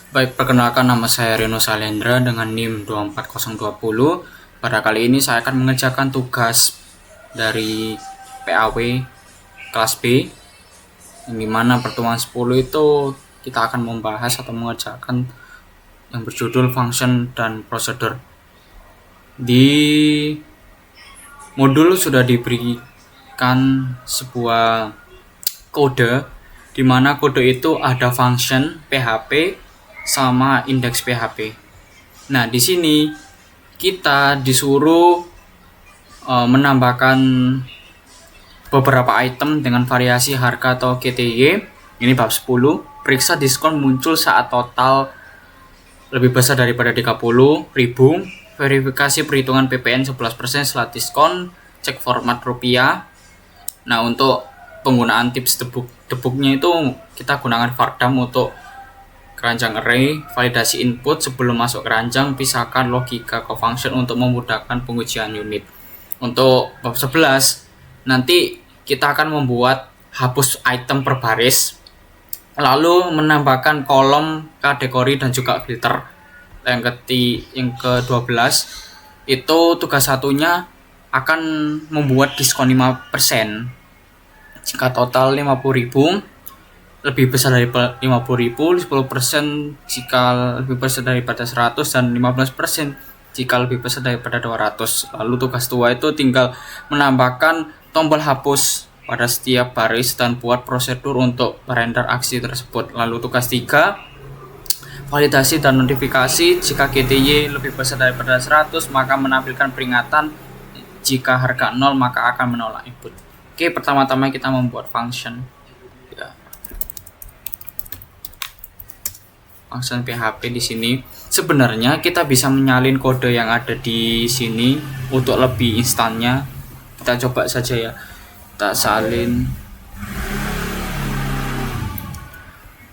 Baik, perkenalkan nama saya Reno Salendra dengan NIM 24020. Pada kali ini saya akan mengerjakan tugas dari PAW kelas B, yang dimana pertemuan 10 itu kita akan membahas atau mengerjakan yang berjudul function dan prosedur. Di modul sudah diberikan sebuah kode, di mana kode itu ada function PHP sama indeks PHP. Nah, di sini kita disuruh menambahkan beberapa item dengan variasi harga atau GTY. Ini bab 10. Periksa diskon muncul saat total lebih besar daripada 30.000. Verifikasi perhitungan PPN 11% setelah diskon. Cek format rupiah. Nah, untuk penggunaan tips debugnya itu kita gunakan Vardam untuk keranjang array, validasi input sebelum masuk keranjang, pisahkan logika ke function untuk memudahkan pengujian unit. Untuk bab 11 nanti kita akan membuat hapus item per baris, lalu menambahkan kolom, kategori dan juga filter. Yang ke-12 itu tugas satunya akan membuat diskon 5% jika total 50.000 lebih besar dari 50.000, 10% jika lebih besar daripada 100, dan 15% jika lebih besar daripada 200. Lalu tugas 2 itu tinggal menambahkan tombol hapus pada setiap baris dan buat prosedur untuk merender aksi tersebut. Lalu tugas 3, validasi dan notifikasi. Jika GTY lebih besar daripada 100 maka menampilkan peringatan, jika harga 0 maka akan menolak input. Oke, pertama-tama kita membuat function. Function PHP di sini. Sebenarnya kita bisa menyalin kode yang ada di sini untuk lebih instannya. Kita coba saja ya. Kita salin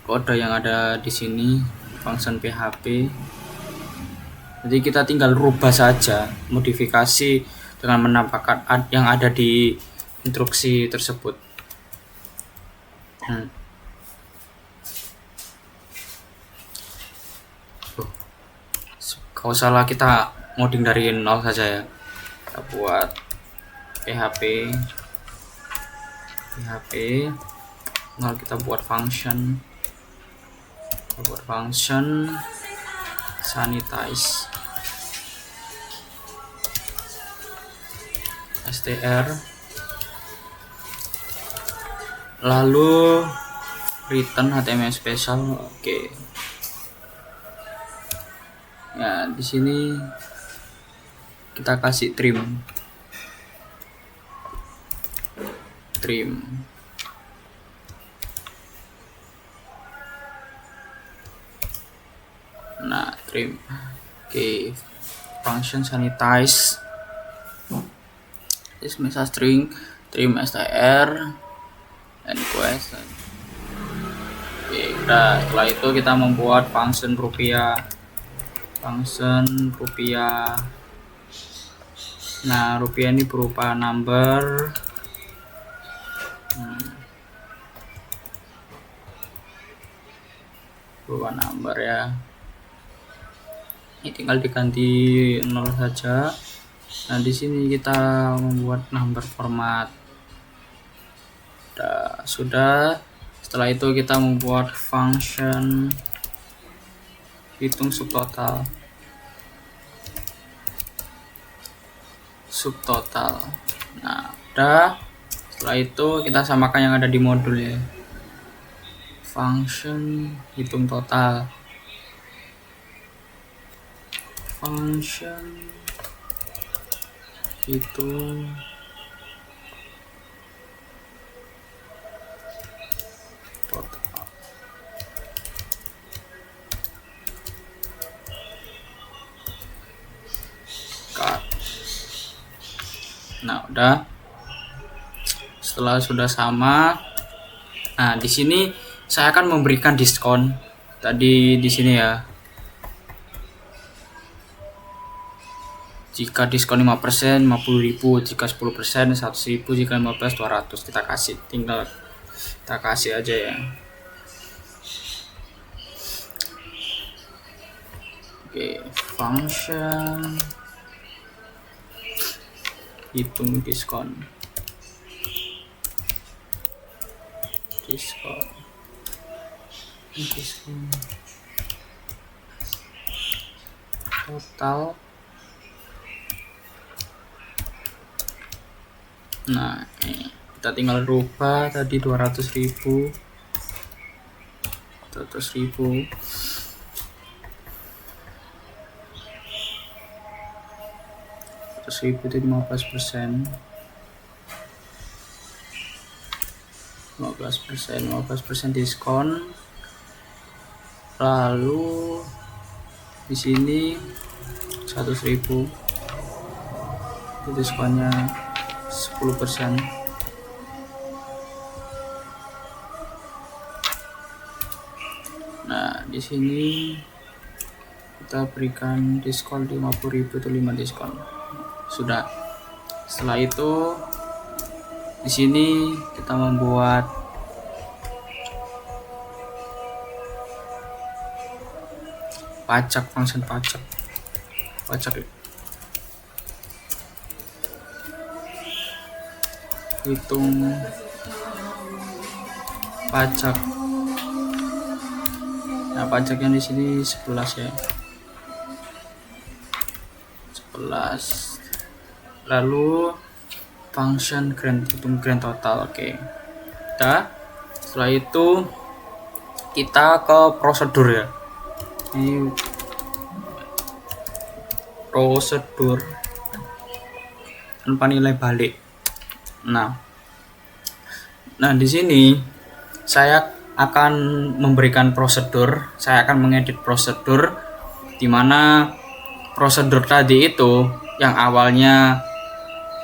kode yang ada di sini, function PHP. Jadi kita tinggal rubah saja, modifikasi dengan menambahkan yang ada di instruksi tersebut. Kalau salah kita ngoding dari 0 saja ya. Kita buat PHP 0, kita buat function, sanitize str, lalu return HTML special. Oke. Ya, di sini kita kasih trim. Nah, trim. Oke. Function sanitize. This message string trim str and question. Oke, setelah itu kita membuat function rupiah. Nah, rupiah ini berupa number. Berupa number ya. Ini tinggal diganti 0 saja. Nah, di sini kita membuat number format. Sudah. Setelah itu kita membuat function hitung subtotal. Nah, udah. Setelah itu kita samakan yang ada di modul ya. Function hitung total. Function hitung total. Nah, udah. Setelah sudah sama, nah di sini saya akan memberikan diskon. Tadi di sini ya. Jika diskon 5%, 50.000, jika 10%, 100.000, jika 15, 200. Kita kasih, tinggal kita kasih aja ya. Oke, function hitung diskon total. Nah, kita tinggal rubah tadi 200.000 itu 15%, 15% diskon. Lalu di sini 100.000 itu diskonnya 10%. Nah, di sini kita berikan diskon 50.000 itu 5 diskon. Sudah. Setelah itu di sini kita membuat function pajak hitung pajak. Nah, pajaknya di sini 11 ya. 11. Lalu function hitung grand total. Oke. Setelah itu kita ke prosedur ya. Ini prosedur tanpa nilai balik. Nah di sini saya akan memberikan prosedur, saya akan mengedit prosedur, dimana prosedur tadi itu yang awalnya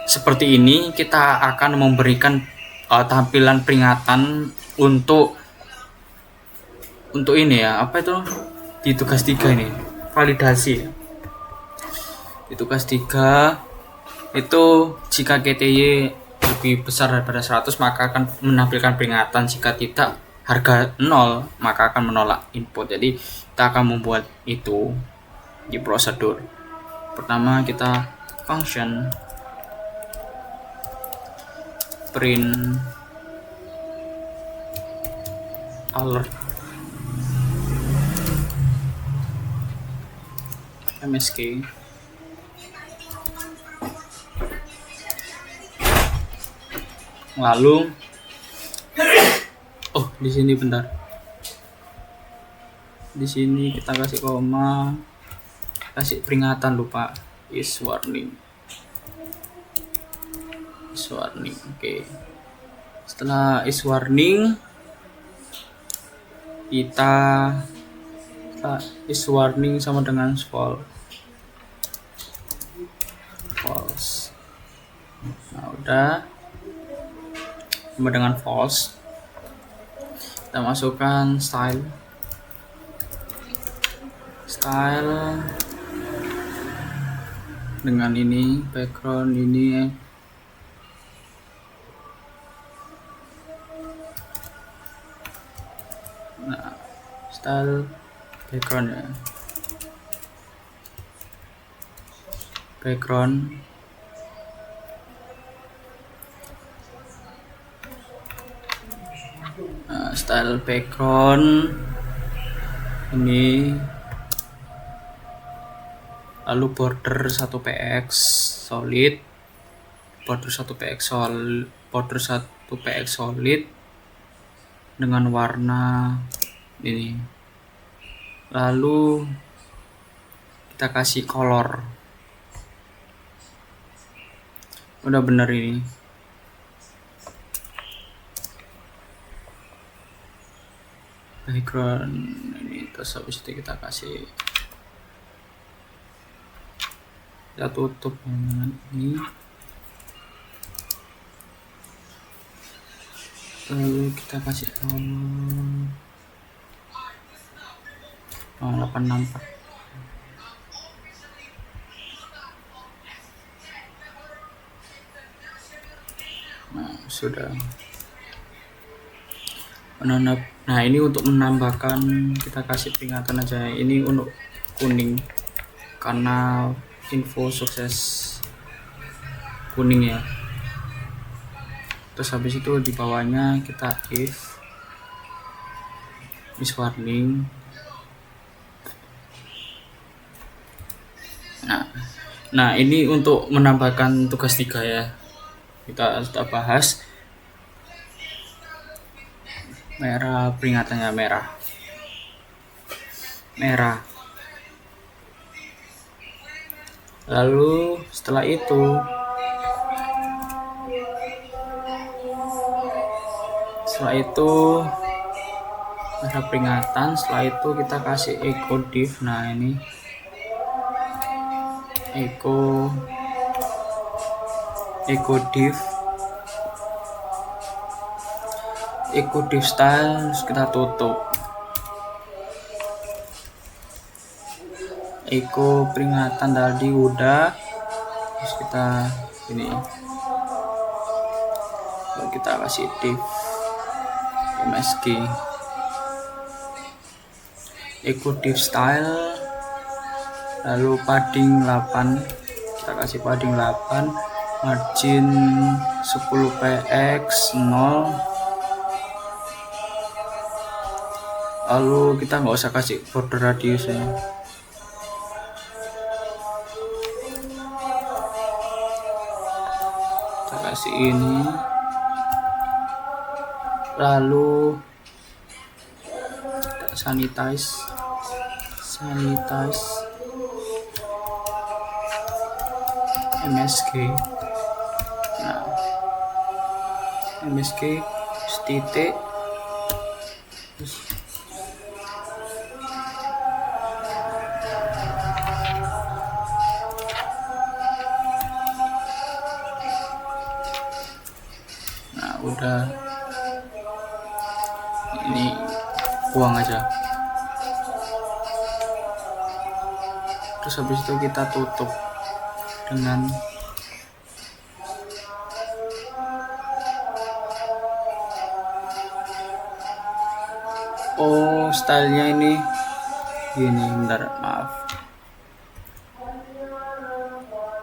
seperti ini, kita akan memberikan tampilan peringatan untuk ini ya, apa itu di tugas 3 ini, validasi. Di tugas 3 itu jika KTY lebih besar daripada 100 maka akan menampilkan peringatan, jika tidak harga 0 maka akan menolak input. Jadi kita akan membuat itu di prosedur. Pertama kita function print alert MSK, lalu di sini bentar, di sini kita kasih koma, kasih peringatan, lupa, is warning. Oke. Setelah is warning kita is warning sama dengan false. Nah, udah sama dengan false, kita masukkan style dengan ini, background ini, nah style background ya, style background ini, lalu border 1px solid, dengan warna ini, lalu kita kasih color. Udah bener ini. Background ini, terus habis itu kita kasih, kita tutup dengan ini, lalu kita kasih 864. Nah sudah. Nah ini untuk menambahkan, kita kasih peringatan aja, ini untuk kuning. karena info sukses kuning ya. Terus habis itu di bawahnya kita if miss warning. Nah ini untuk menambahkan tugas 3 ya, kita sudah bahas. Merah, peringatannya merah. Lalu setelah itu ada peringatan. Setelah itu kita kasih echo div. Nah ini echo div style, terus kita tutup. Echo peringatan tadi udah, terus kita ini kita kasih div MSG echo div style, lalu padding 8, kita kasih padding 8, margin 10 px 0. Lalu kita nggak usah kasih border radius ya. Kita kasih ini. Lalu kita sanitize MSG. Nah, MSG titik, terus udah, ini buang aja. Terus habis itu kita tutup dengan stylenya ini gini, bentar, maaf,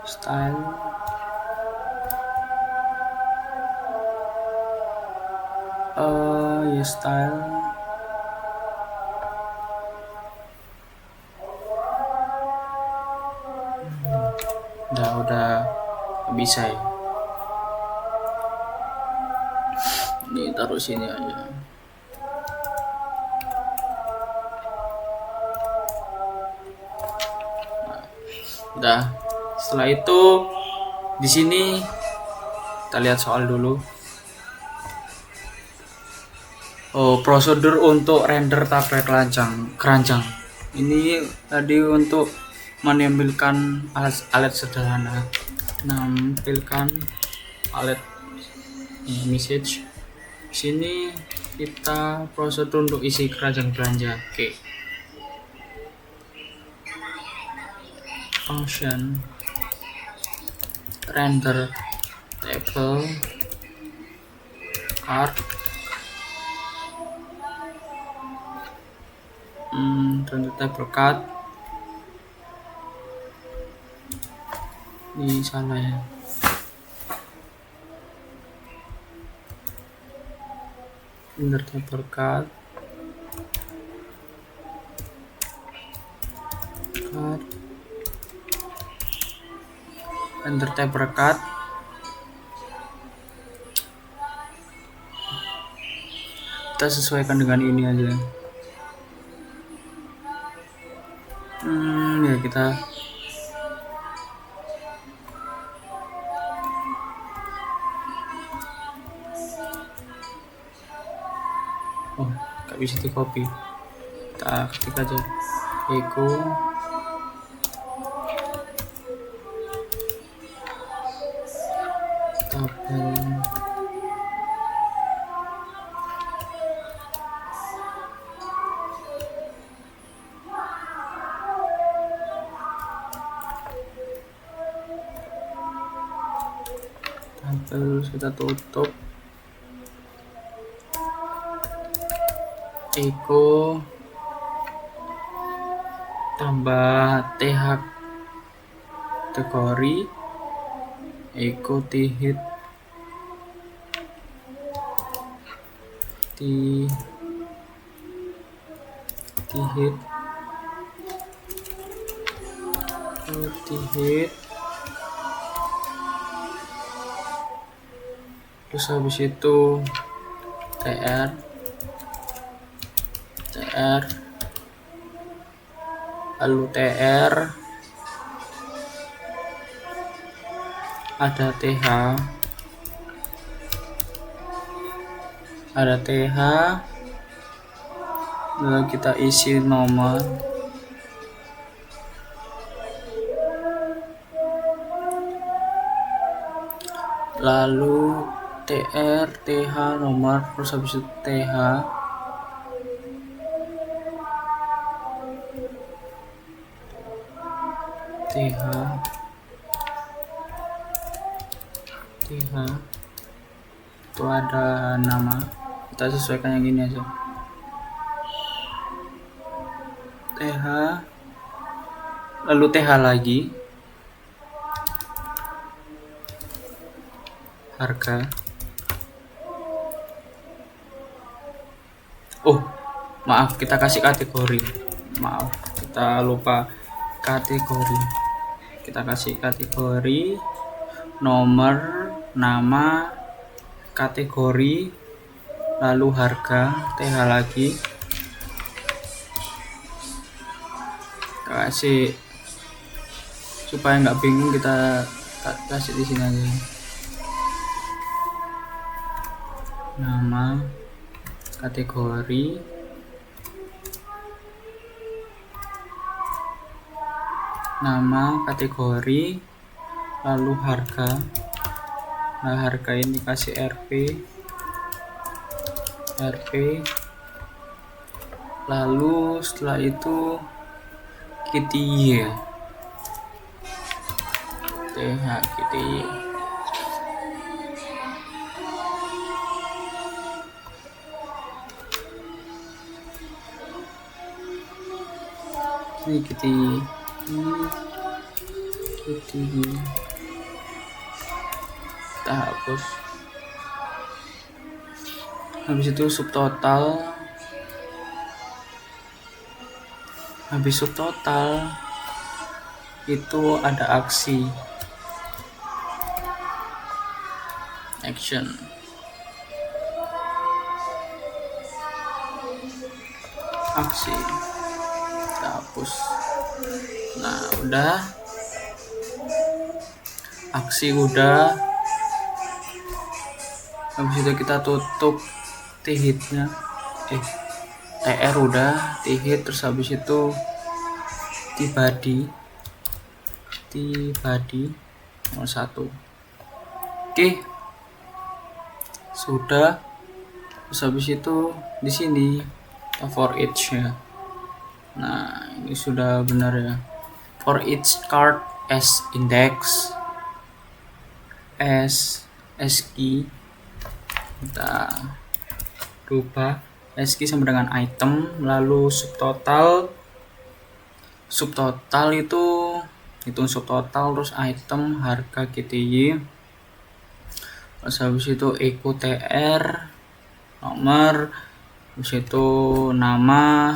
style ya style udah bisa ya. Ini taruh sini aja. Udah. Setelah itu di sini kita lihat soal dulu. Prosedur untuk render tablet keranjang. Ini tadi untuk menampilkan alat sederhana. Menampilkan alat message. Di sini kita prosedur untuk isi keranjang belanja. Oke. Function render table card, render table card, ini salah ya. Render table card, render table card. Kita sesuaikan dengan ini aja. Ya kita nggak bisa di copy, kita ketik aja echo tabel terus kita tutup echo tambah th kategori Eko Tihit Tihit terus habis itu TR lalu TR ada TH lalu kita isi nomor, lalu TR TH nomor, terus habis itu TH itu ada nama, kita sesuaikan yang gini aja, TH lalu TH lagi, harga, maaf kita kasih kategori, kita lupa kategori, kita kasih kategori nomor, nama, kategori, lalu harga, TH lagi, kasih supaya nggak bingung, kita kasih di sini aja, nama, kategori, lalu harga. Nah, harga ini kasih RP, lalu setelah itu KTY, TH KTY. Ini KTY. Kita hapus. Habis itu subtotal. Habis subtotal itu ada aksi, action. Aksi. Kita hapus. Nah, udah. Aksi udah. Habis itu kita tutup tihitnya. TR udah, tihit, terus habis itu tibadi nomor 1. Oke. Sudah. Terus habis itu di sini for each ya. Nah, ini sudah benar ya. For each card as index as key, kita rubah SQ sama dengan item, lalu subtotal itu hitung subtotal, terus item, harga KTY, terus habis itu Eko TR nomor, habis itu nama,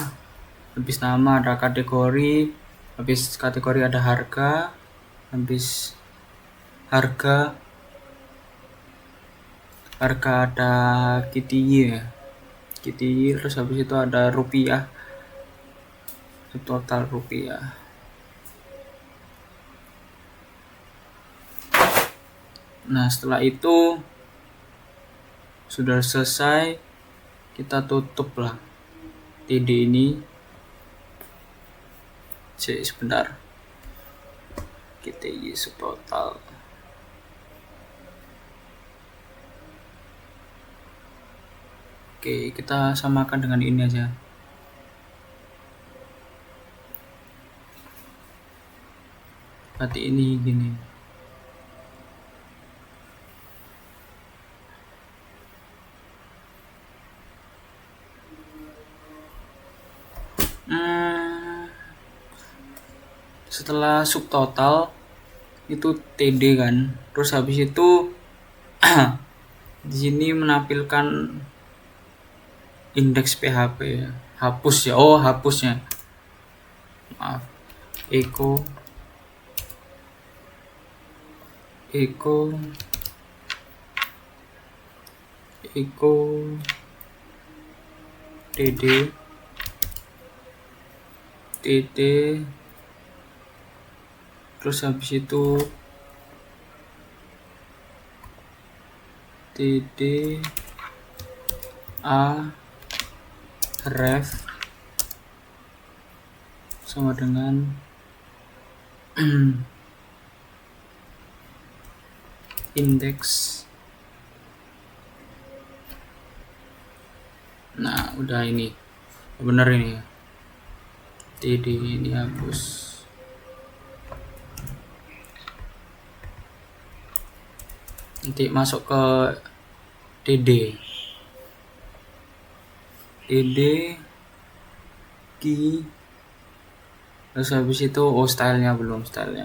habis nama ada kategori, habis kategori ada harga, habis harga ada KTY ya, KTY, terus habis itu ada rupiah, total rupiah. Nah, setelah itu sudah selesai, kita tutup lah TD ini. Sebentar, KTY subtotal. Oke, kita samakan dengan ini aja. Berarti ini gini. Setelah subtotal itu TD kan. Terus habis itu di sini menampilkan indeks PHP ya. Hapus ya. Oh, hapusnya. Maaf. Echo TD TT, terus habis itu TD A ref sama dengan indeks. Nah, udah ini. Bener ini ya. TD ini hapus. Nanti masuk ke TD key, terus habis itu stylenya belum, style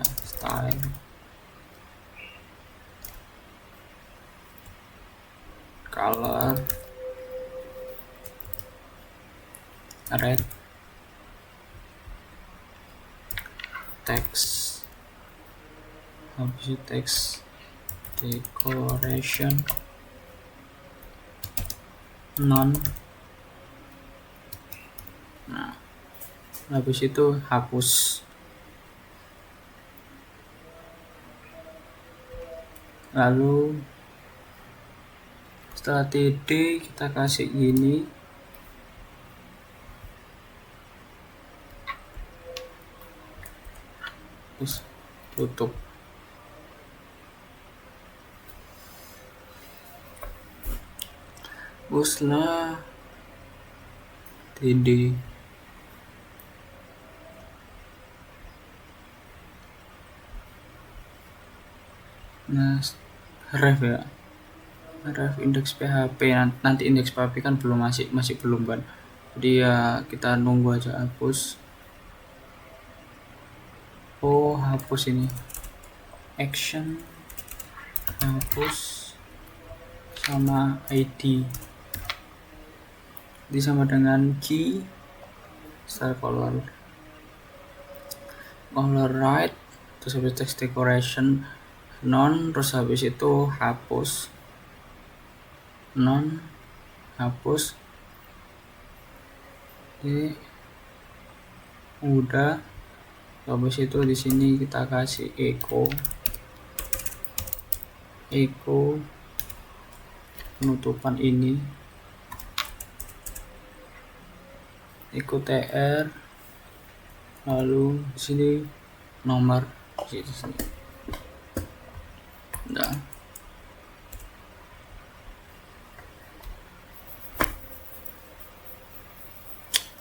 color red, text, habis itu text decoration non. Nah, habis itu hapus. Lalu setelah TD kita kasih gini, terus tutup. Teruslah TD nah ref ya, ref indeks PHP. Nanti indeks PHP kan belum, masih belum kan, jadi ya kita nunggu aja. Hapus. Oh, hapus ini action, hapus sama ID ini sama dengan key, style color right, terus habis text decoration non, terus habis itu hapus non, hapus. Oke, udah. Habis itu di sini kita kasih echo penutupan ini, echo tr, lalu di sini nomor di sini. Udah.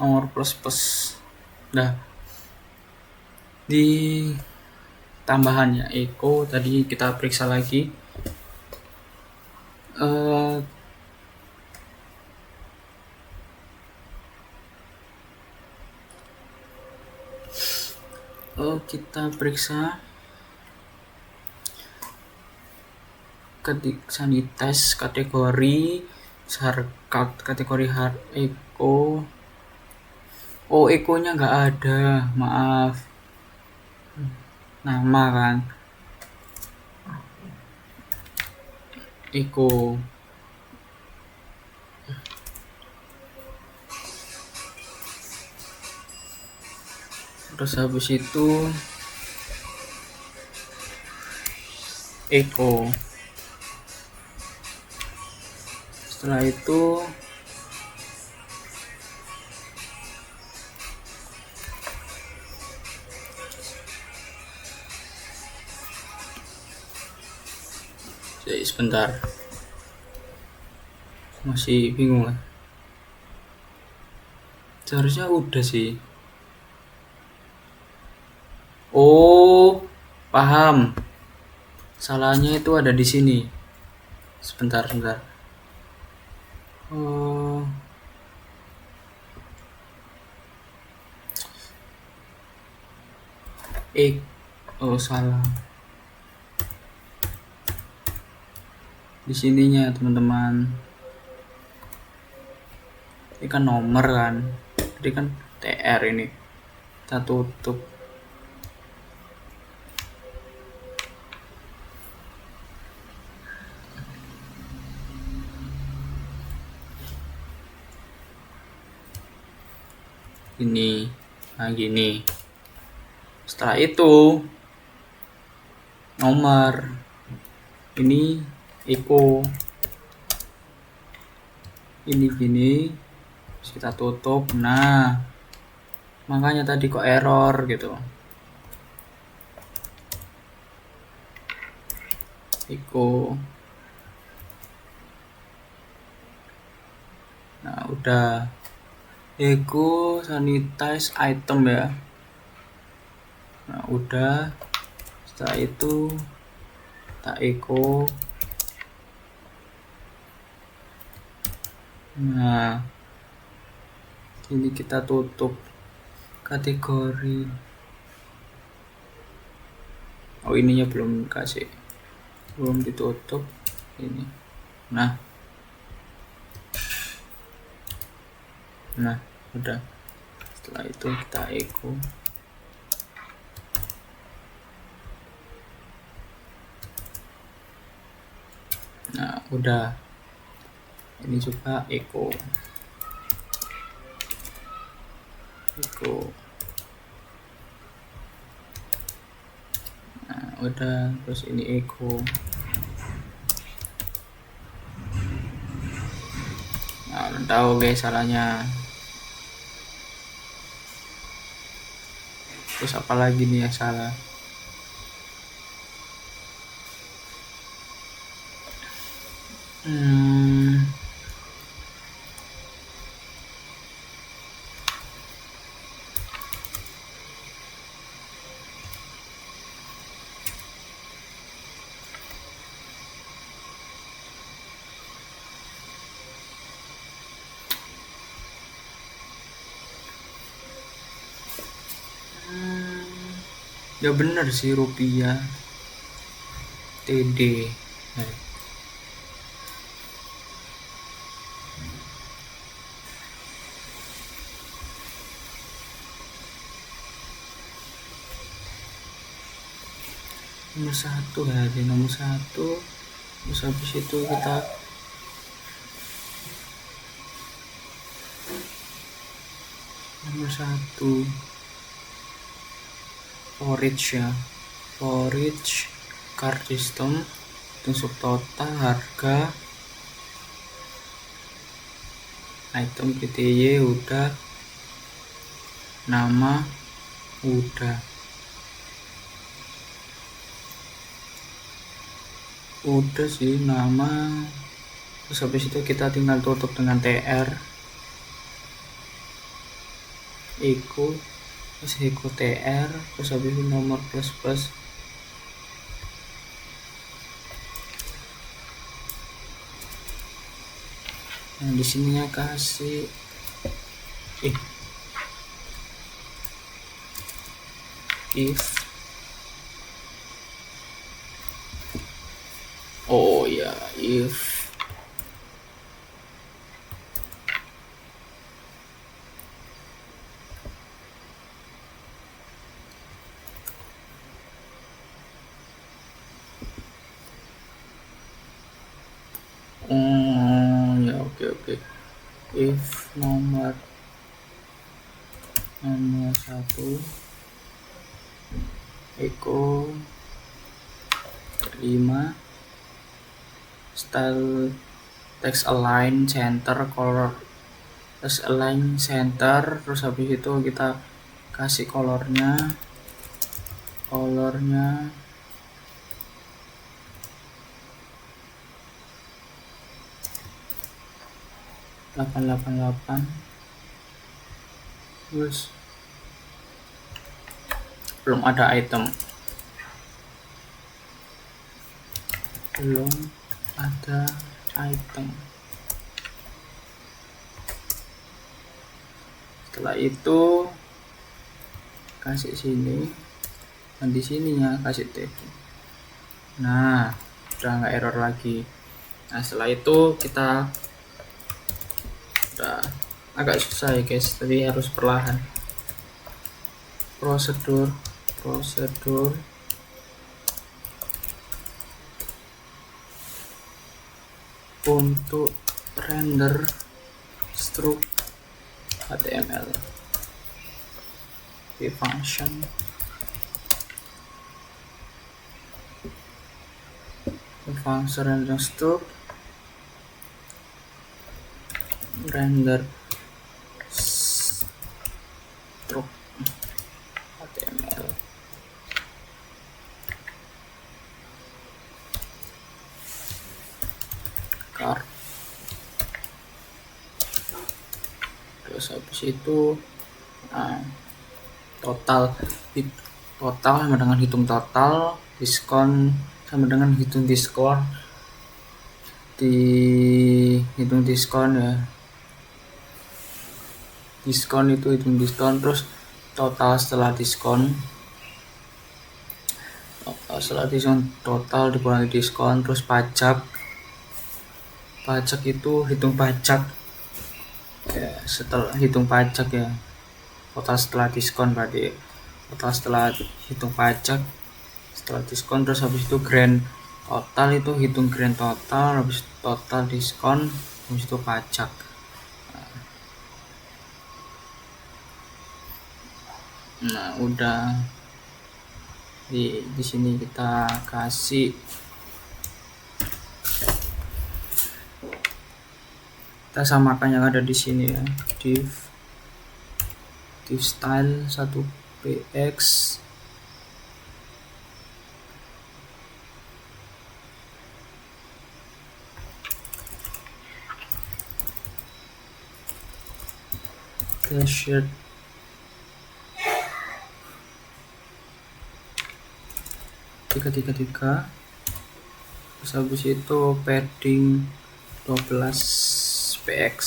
Nomor plus. Udah. Di tambahannya echo tadi kita periksa lagi. Kita periksa ketik sanitize kategori kategori hard echo. Oh, echo-nya nggak ada, maaf. Nama kan echo. Terus habis itu echo. Setelah itu sebentar, masih bingung lah. Seharusnya udah sih. Oh, paham. Salahnya itu ada di sini. Sebentar. Oh, salah. di sininya teman-teman. Ini kan nomor kan, jadi kan TR ini kita tutup. Ini, nah gini. Setelah itu nomor ini echo, ini gini, kita tutup. Nah, makanya tadi kok error gitu. Echo. Nah, udah. Echo sanitize item ya. Nah, udah. Setelah itu kita echo. Nah, ini kita tutup kategori. Oh, ininya belum kasih, belum ditutup ini. Nah, udah. Setelah itu kita echo. Nah, udah. Ini juga echo. Nah, udah. Terus ini echo. Nah, udah tahu guys salahnya. Terus apa lagi nih yang salah? Ya bener sih, rupiah TD. Nomor 1 ya, di nomor 1. Terus habis itu kita nomor 1 forage ya, forage card system, untuk total harga item PTY udah, nama udah sih nama. Terus habis itu kita tinggal tutup dengan TR echo, terus echo TR, terus habis itu nomor plus. Nah, di sininya kasih if, oh ya, if ya, oke. If nomor 1 echo 5 style text align center color, terus align center, terus habis itu kita kasih colornya 888. Terus belum ada item, setelah itu kasih sini, dan di sininya kasih tab. Nah, udah nggak error lagi. Nah setelah itu kita udah agak susah ya guys, tapi harus perlahan. Prosedur untuk render struct HTML di function render struct render struct HTML. Terus habis itu total sama dengan hitung total, diskon sama dengan hitung diskon, hitung diskon ya, diskon itu hitung diskon, terus total setelah diskon, total dikurangi diskon, terus pajak itu hitung pajak ya, setelah hitung pajak ya, total setelah diskon berarti total setelah hitung pajak setelah diskon, terus habis itu grand total itu hitung grand total, habis total diskon, habis itu pajak. Nah udah di sini kita kasih kita samakan yang ada di sini ya, div style 1px t-shirt tiga, terus habis itu padding 12px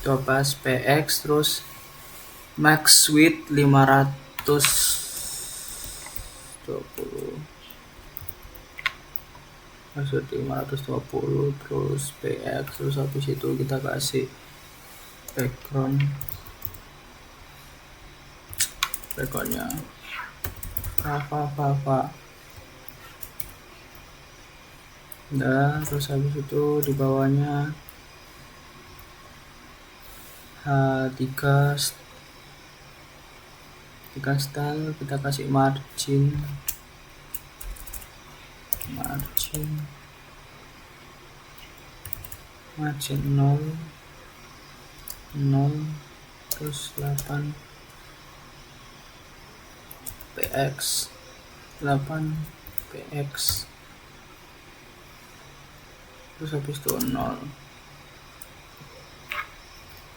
12px, terus max width 520 maksud 520, terus px, terus habis itu kita kasih backgroundnya apa nah, terus habis itu di bawahnya H3 style, kita kasih margin 0 terus 8 px terus habis itu 0.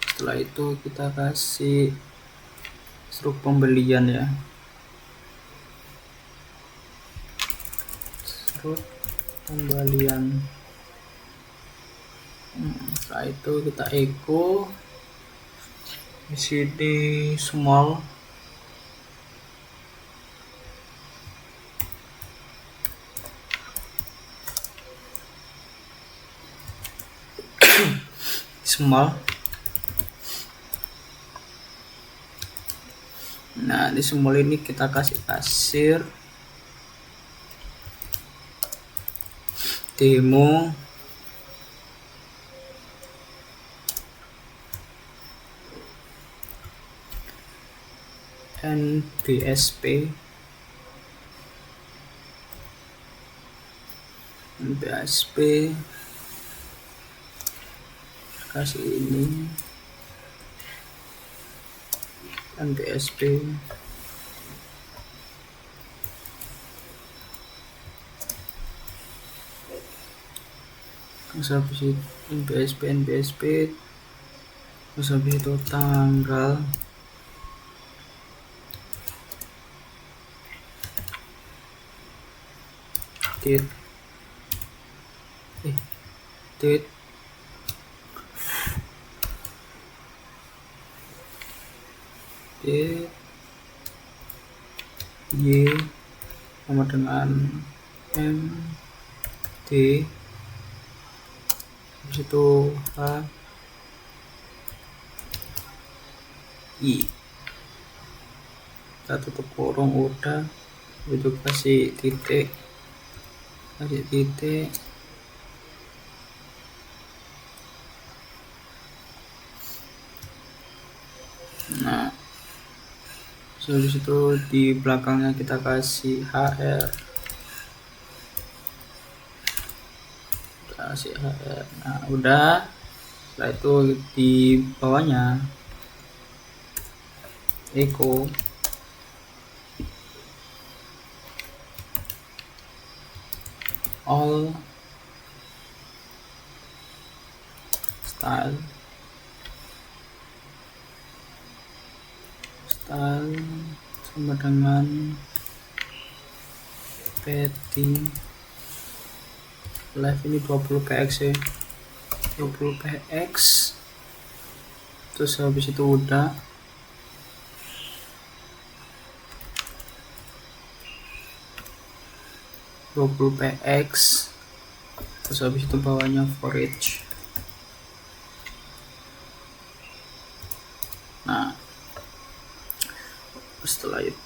Setelah itu kita kasih struk pembelian ya, struk pembelian. Setelah itu kita echo di sini small Nah di small ini kita kasih kasir demo NBSP kasih ini NBSP terus habis itu NBSP terus habis itu tanggal date Y sama dengan M D, habis itu H I, kita tutup kurung udah, itu kasih titik, nah habis itu di belakangnya kita kasih HR, nah udah. Setelah itu di bawahnya echo all style sama dengan padding live ini 20 px ya, 20 px. Terus habis itu udah, px. Terus habis itu bawahnya for each. Nah setelah itu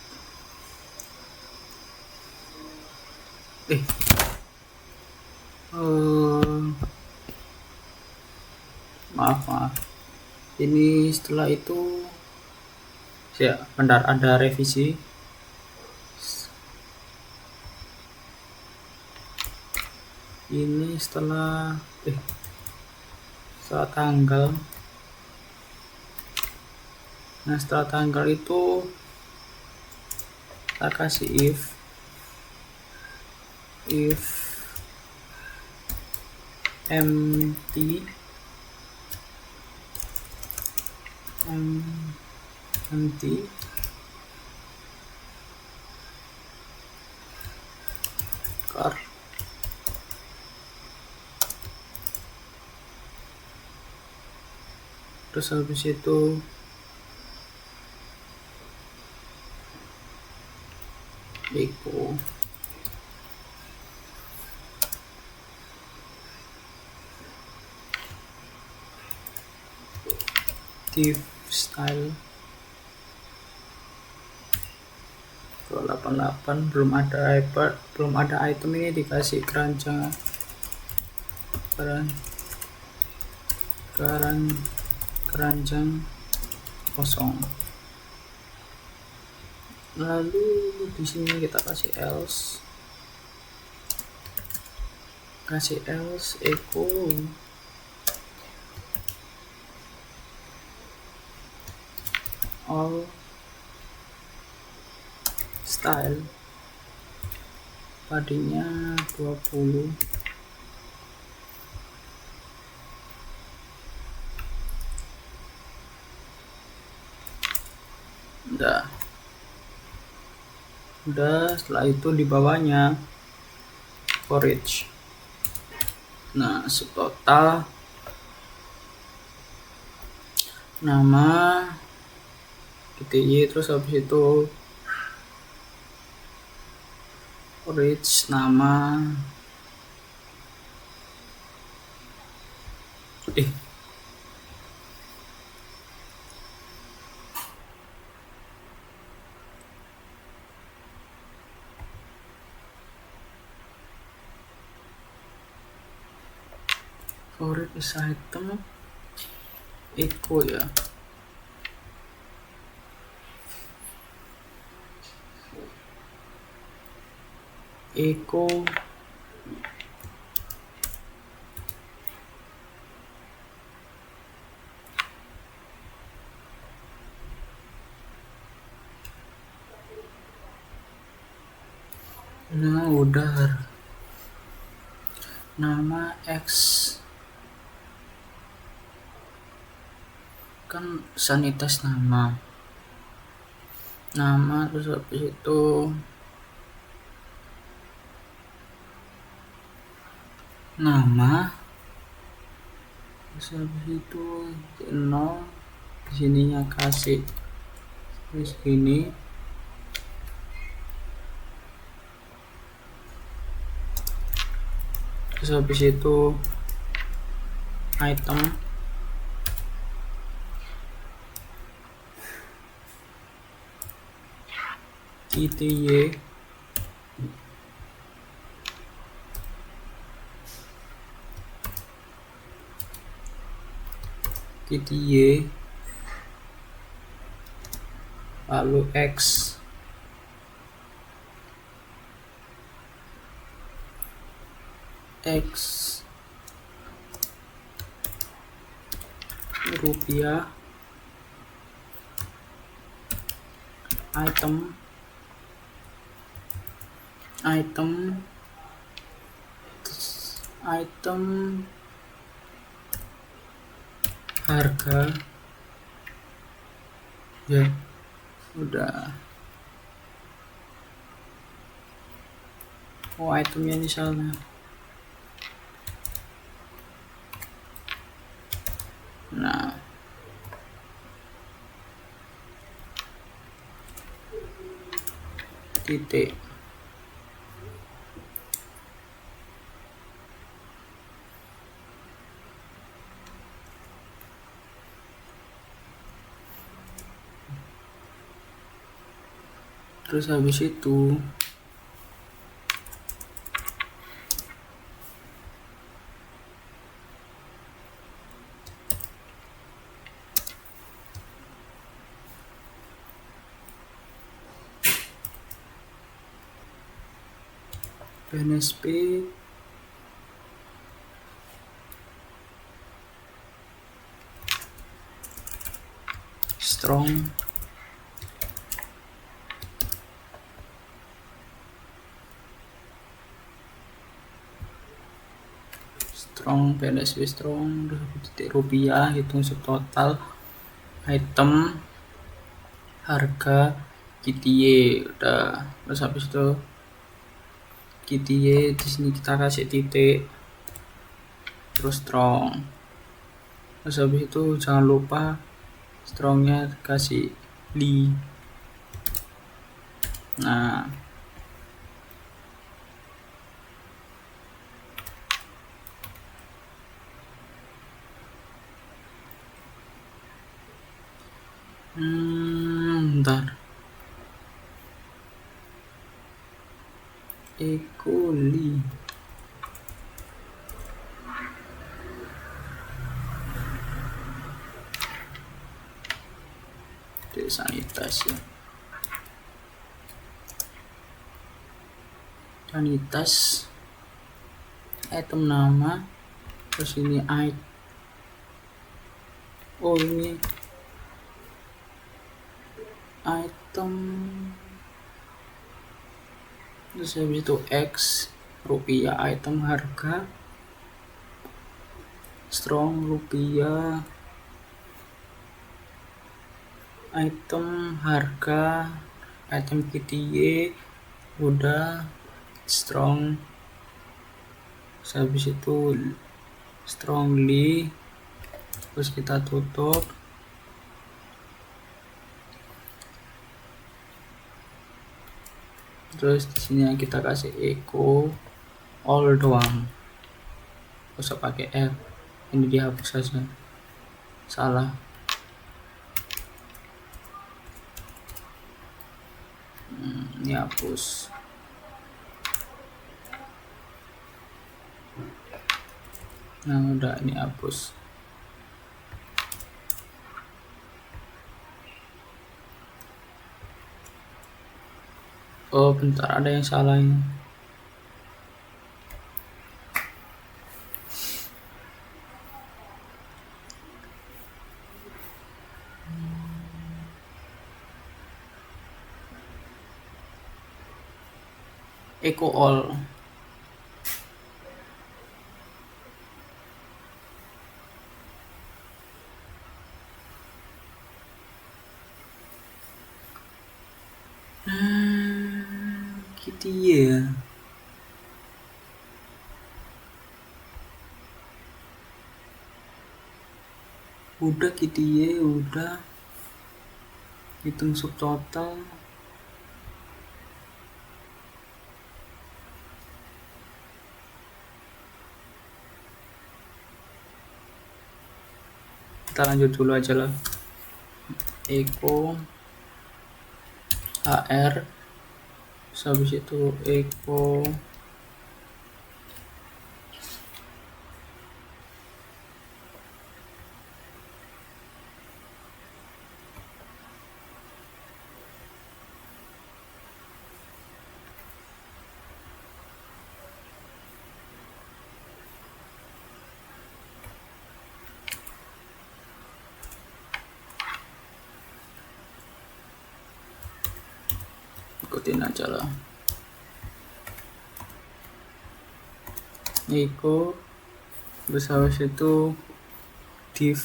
maaf ini setelah itu ya bentar, ada revisi. Ini setelah tanggal, nah setelah tanggal itu kita kasih if empty car, terus habis itu echo div style ke 88, belum ada item ini dikasih keranjang kosong. Lalu di sini kita kasih else echo all style, tadinya 20. Udah setelah itu di bawahnya for each. Nah setotal nama GTY, terus habis itu for each nama for each item echo ya, echo nah udah. Nama X kan sanitize nama terus habis itu terus habis itu 0, di sininya kasih terus ini Terus habis itu item ITY ITY lalu X rupiah item harga ya udah. Itemnya di sana. Nah, titik terus habis itu benefit strong BNSP strong titik rupiah, hitung subtotal item harga KTY udah. Terus habis itu KTY di sini kita kasih titik terus strong. Terus habis itu jangan lupa strongnya kasih li. Nah, bentar. Ekoli sanitas ya, sanitas item nama, terus ini ini item, terus habis itu X rupiah item harga strong rupiah item harga item KTY udah strong. Habis itu strongly, terus kita tutup. Terus di sini kita kasih echo all doang, gak usah pakai F, ini dihapus saja, salah. Ini hapus. Nah udah, ini hapus. Oh bentar, ada yang salah ini. Echo all. Gitu ya. Udah gitu ya, udah. Hitung subtotal. kita lanjut dulu aja lah. Echo HR, habis itu echo ikutin aja lah. Echo terus habis itu div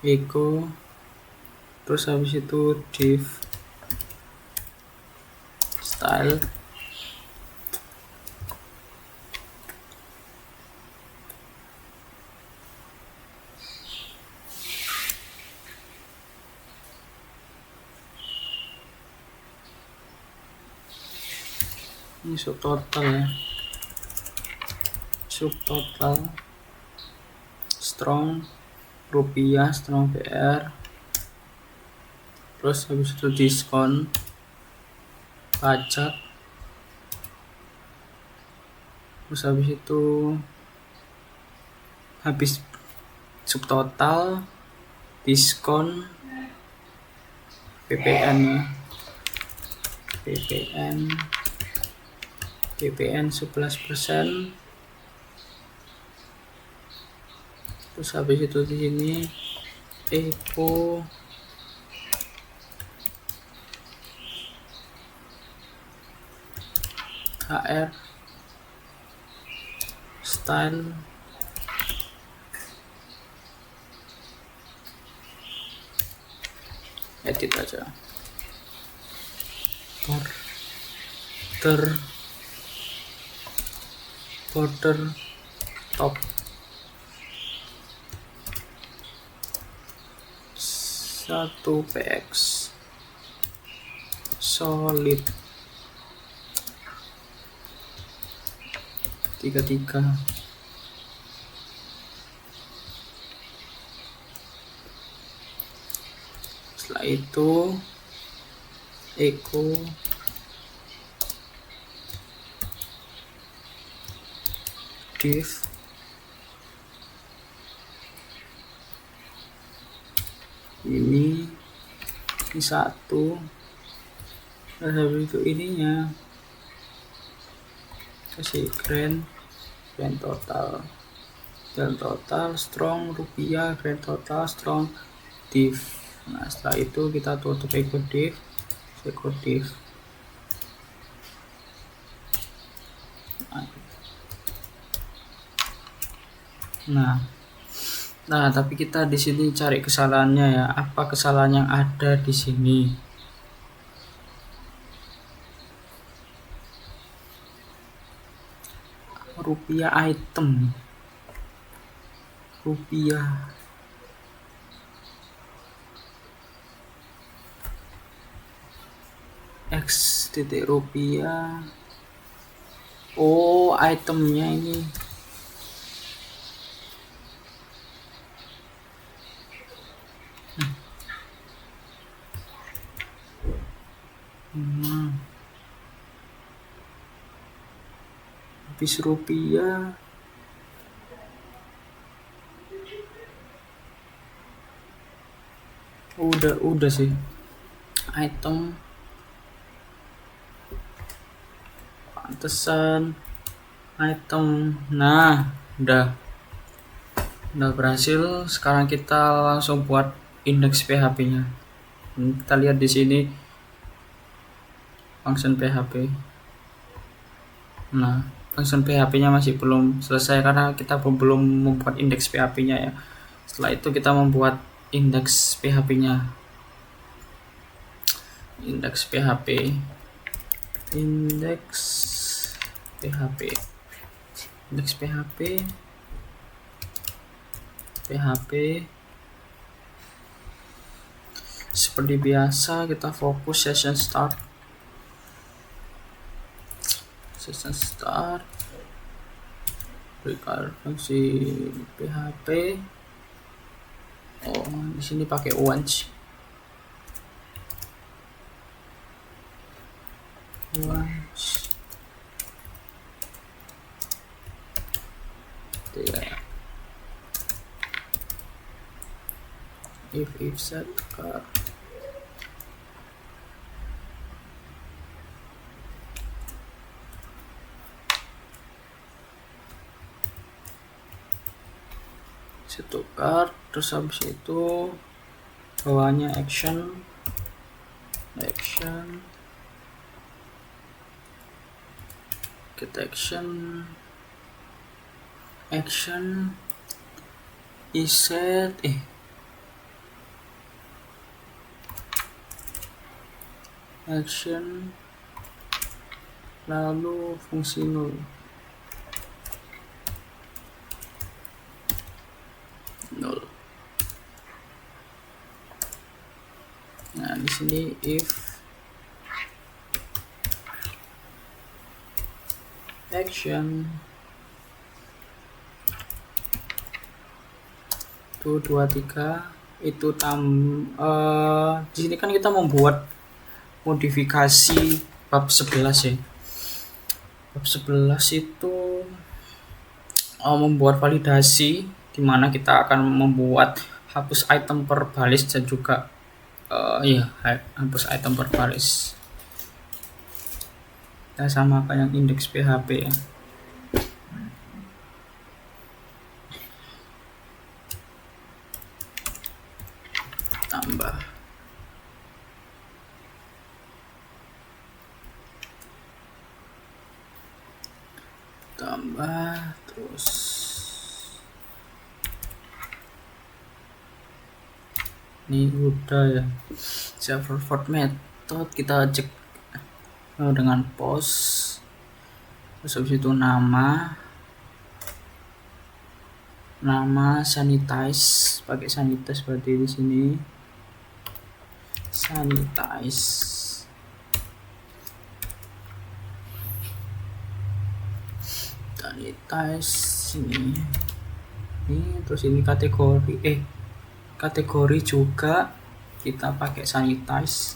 echo terus habis itu div style ini subtotal ya, subtotal strong rupiah, strong PR, terus habis itu diskon pajak, terus habis itu habis subtotal diskon PPN ya, PPN 11%. Terus habis itu di sini echo HR style edit aja. Border top 1 px solid 33. Setelah itu echo div ini satu, dan habis itu ininya kasih grand total strong rupiah, grand total strong div. Nah setelah itu kita tutup echo div. Nah, tapi kita di sini cari kesalahannya ya. Apa kesalahan yang ada di sini? Rupiah item. Rupiah. X titik rupiah. Oh, itemnya ini. Habis rupiah. Udah sih. Item. Pantesan. Item. Nah, udah berhasil. Sekarang kita langsung buat indeks PHP-nya. Kita lihat di sini function PHP. Nah, function PHP-nya masih belum selesai karena kita belum membuat indeks PHP-nya ya. Setelah itu kita membuat indeks PHP-nya. Indeks PHP. Seperti biasa kita fokus session start. recurve fungsi PHP. Oh, di sini pakai once. Ya. If set car. Situ card, terus habis itu bawahnya action get action is set action lalu fungsi null. Nah, di sini if action 1 2 3 itu di sini kan kita membuat modifikasi bab 11 ya. Bab 11 itu membuat validasi di mana kita akan membuat hapus item per baris dan juga hapus item per baris. Kita samakan yang indeks PHP ya. tambah terus ini udah ya. Server forward method kita cek dengan post, terus habis itu nama sanitize, pakai sanitize seperti di sini, sanitize ini terus ini kategori juga kita pakai sanitize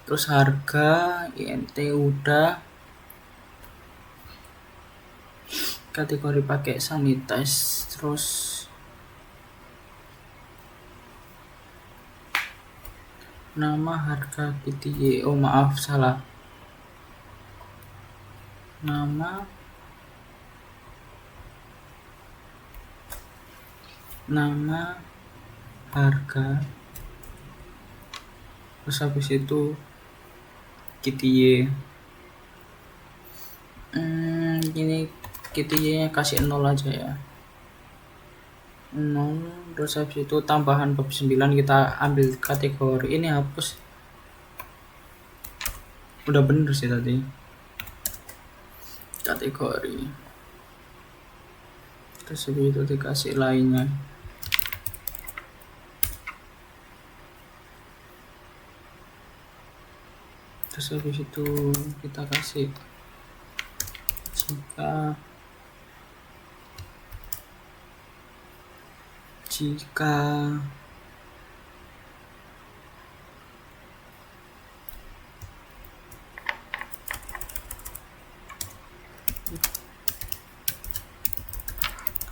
terus harga int udah, kategori pakai sanitize, terus nama harga PTY, oh maaf salah, nama harga, terus habis itu KTY. Ini KTY nya kasih 0 aja ya, 0. Terus habis itu tambahan bab 9 kita ambil kategori ini, hapus, udah bener sih tadi kategori. Terus habis itu dikasih lainnya, terus habis itu kita kasih jika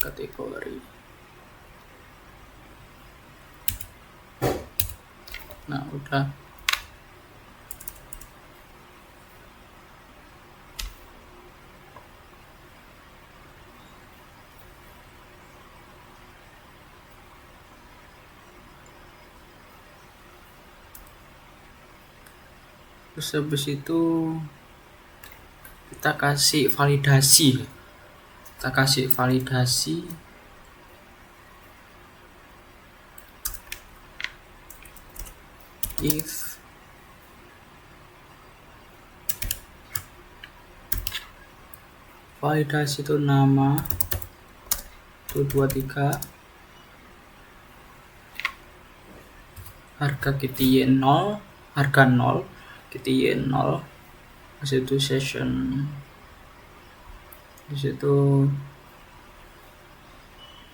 kategori. Nah udah, terus habis itu kita kasih validasi, if validasi itu nama 1 2 3, harga KTY 0, harga 0, KTY 0, di situ session, di situ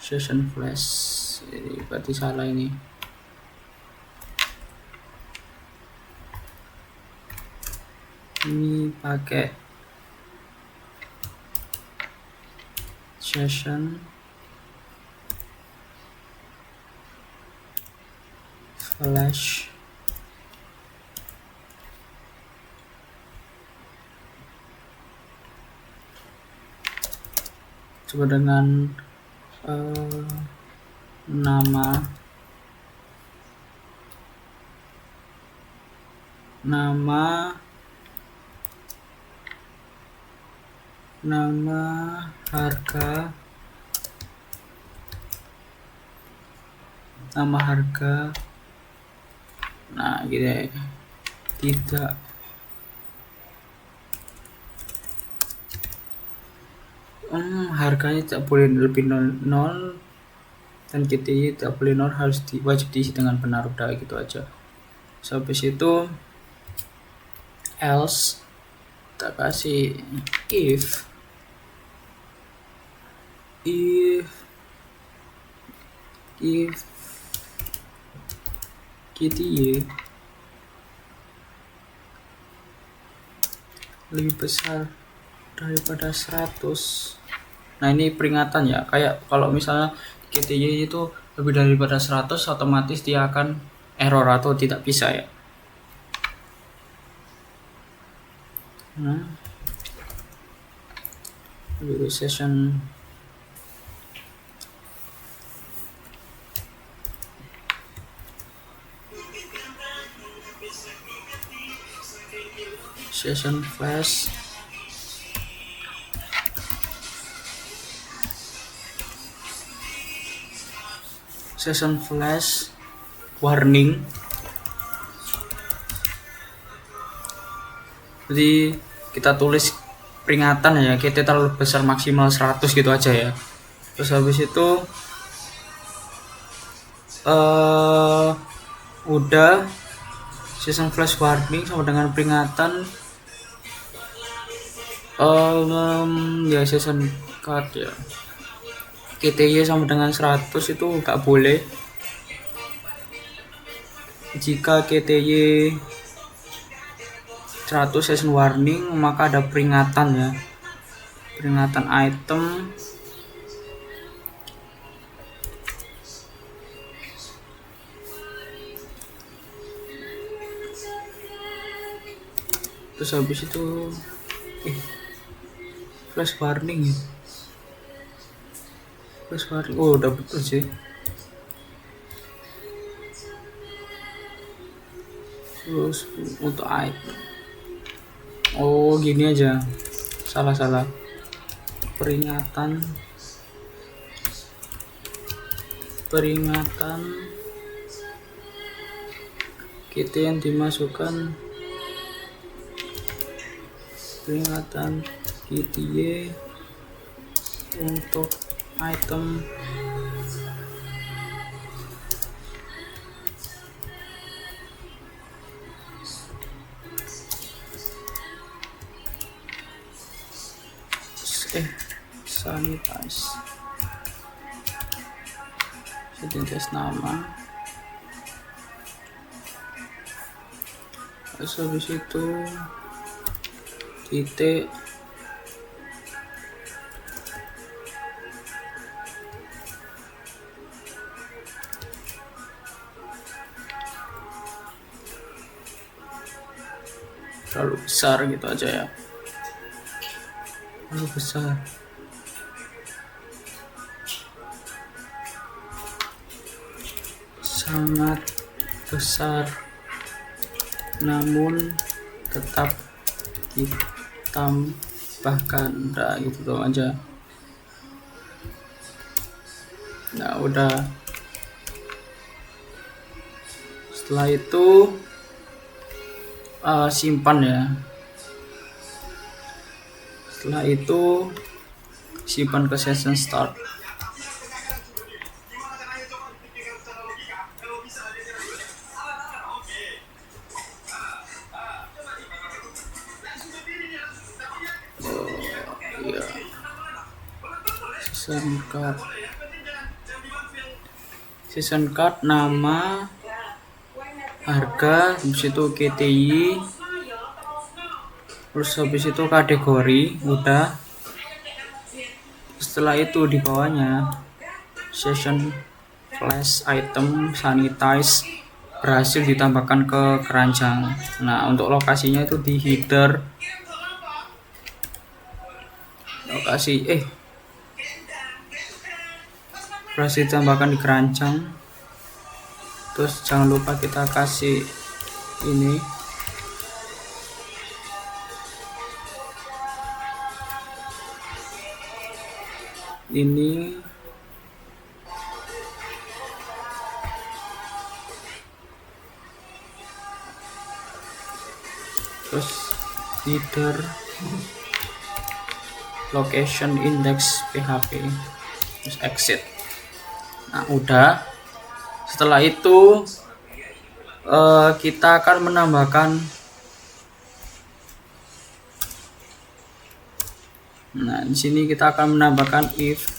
session flash. Ini berarti salah ini. Ini pakai session flash coba dengan nama harga, nah gitu ya. Tidak harganya tidak boleh lebih 0 dan KTY tidak boleh 0, harus wajib diisi dengan benar, udah gitu aja. So, habis itu else kita kasih if KTY lebih besar daripada 100. Nah, ini peringatan ya, kayak kalau misalnya KTY itu lebih daripada 100, otomatis dia akan error atau tidak bisa ya. Nah, session flash warning. Jadi kita tulis peringatan ya, KT terlalu besar maksimal 100 gitu aja ya. Terus habis itu udah session flash warning sama dengan peringatan ya session card ya. KTY sama dengan 100 itu nggak boleh. Jika KTY 100 session warning, maka ada peringatan ya, peringatan item terus habis itu flash warning ya, flash warning. Oh, udah betul sih. Terus untuk item, oh gini aja, salah peringatan KT yang dimasukkan, peringatan KTY untuk item sanitize, sanitize nama. Terus habis itu titik terlalu besar gitu aja ya, terlalu besar. Sangat besar namun tetap ditambahkan, udah gitu doang aja. Nah, udah. Setelah itu simpan ya. Setelah itu simpan ke session start. season card nama, harga, habis itu KTY, terus habis itu kategori udah. Setelah itu di bawahnya session flash item sanitize berhasil ditambahkan ke keranjang. Nah, untuk lokasinya itu di header, berhasil ditambahkan di keranjang. Terus jangan lupa kita kasih ini terus header location index PHP, terus exit. Nah, udah. Setelah itu kita akan menambahkan, nah di sini kita akan menambahkan if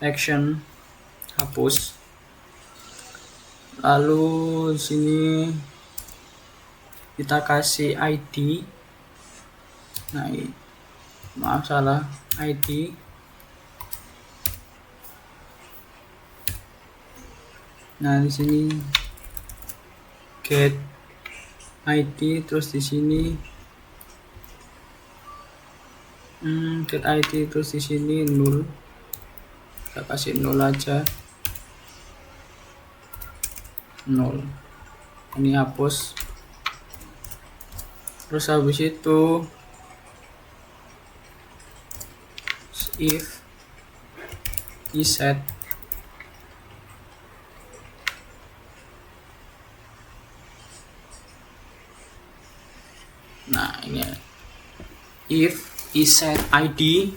action hapus. Lalu di sini kita kasih ID. Nah, maaf salah, ID. Nah, di sini get ID, terus di sini get ID, terus di sini null. Kita kasih null aja. Null. Ini hapus. Terus habis itu if iset ini if iset ID,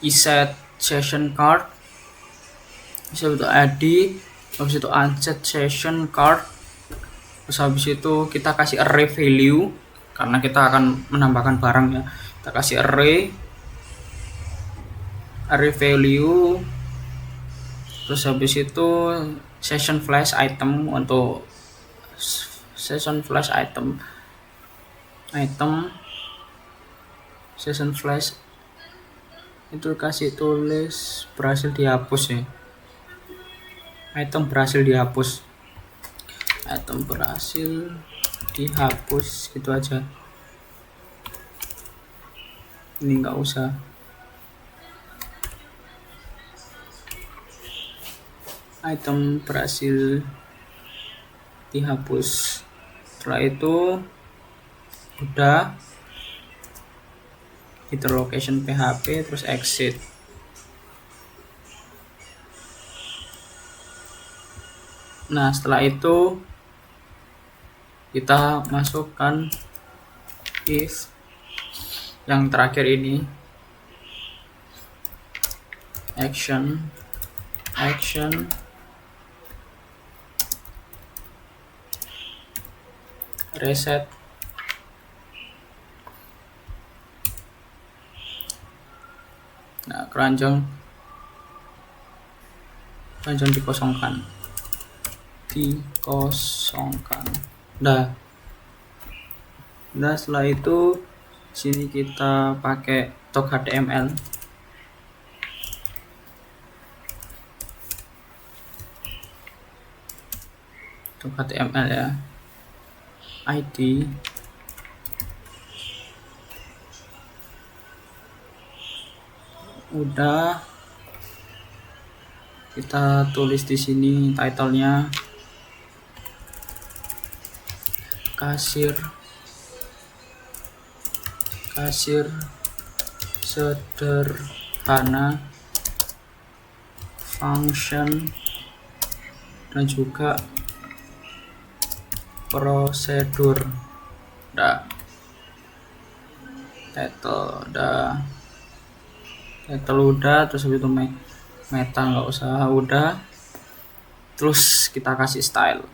iset session card, bisa itu ID, habis itu unset session card. Terus habis itu kita kasih array value karena kita akan menambahkan barang ya. Kita kasih array value. Terus habis itu session flash item, untuk session flash item session flash itu kasih tulis berhasil dihapus ya. Item berhasil dihapus gitu aja. Ini nggak usah. Item berhasil dihapus. Setelah itu udah, kita location PHP, terus exit. Nah, setelah itu kita masukkan if yang terakhir ini, action reset. Nah, keranjang dikosongkan. Nah, setelah itu sini kita pakai tag HTML. Tag HTML ya. ID udah, kita tulis di sini title-nya kasir sederhana function dan juga prosedur. Title udah, terus itu meta nggak usah, udah. Terus kita kasih style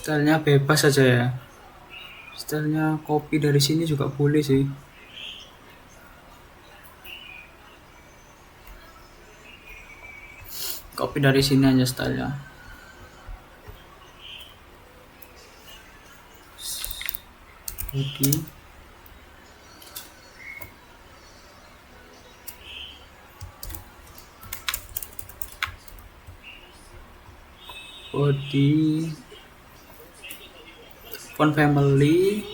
Stylenya bebas saja ya. Stylenya copy dari sini juga boleh sih. Copy dari sini aja stylenya. Body. Body. Font family.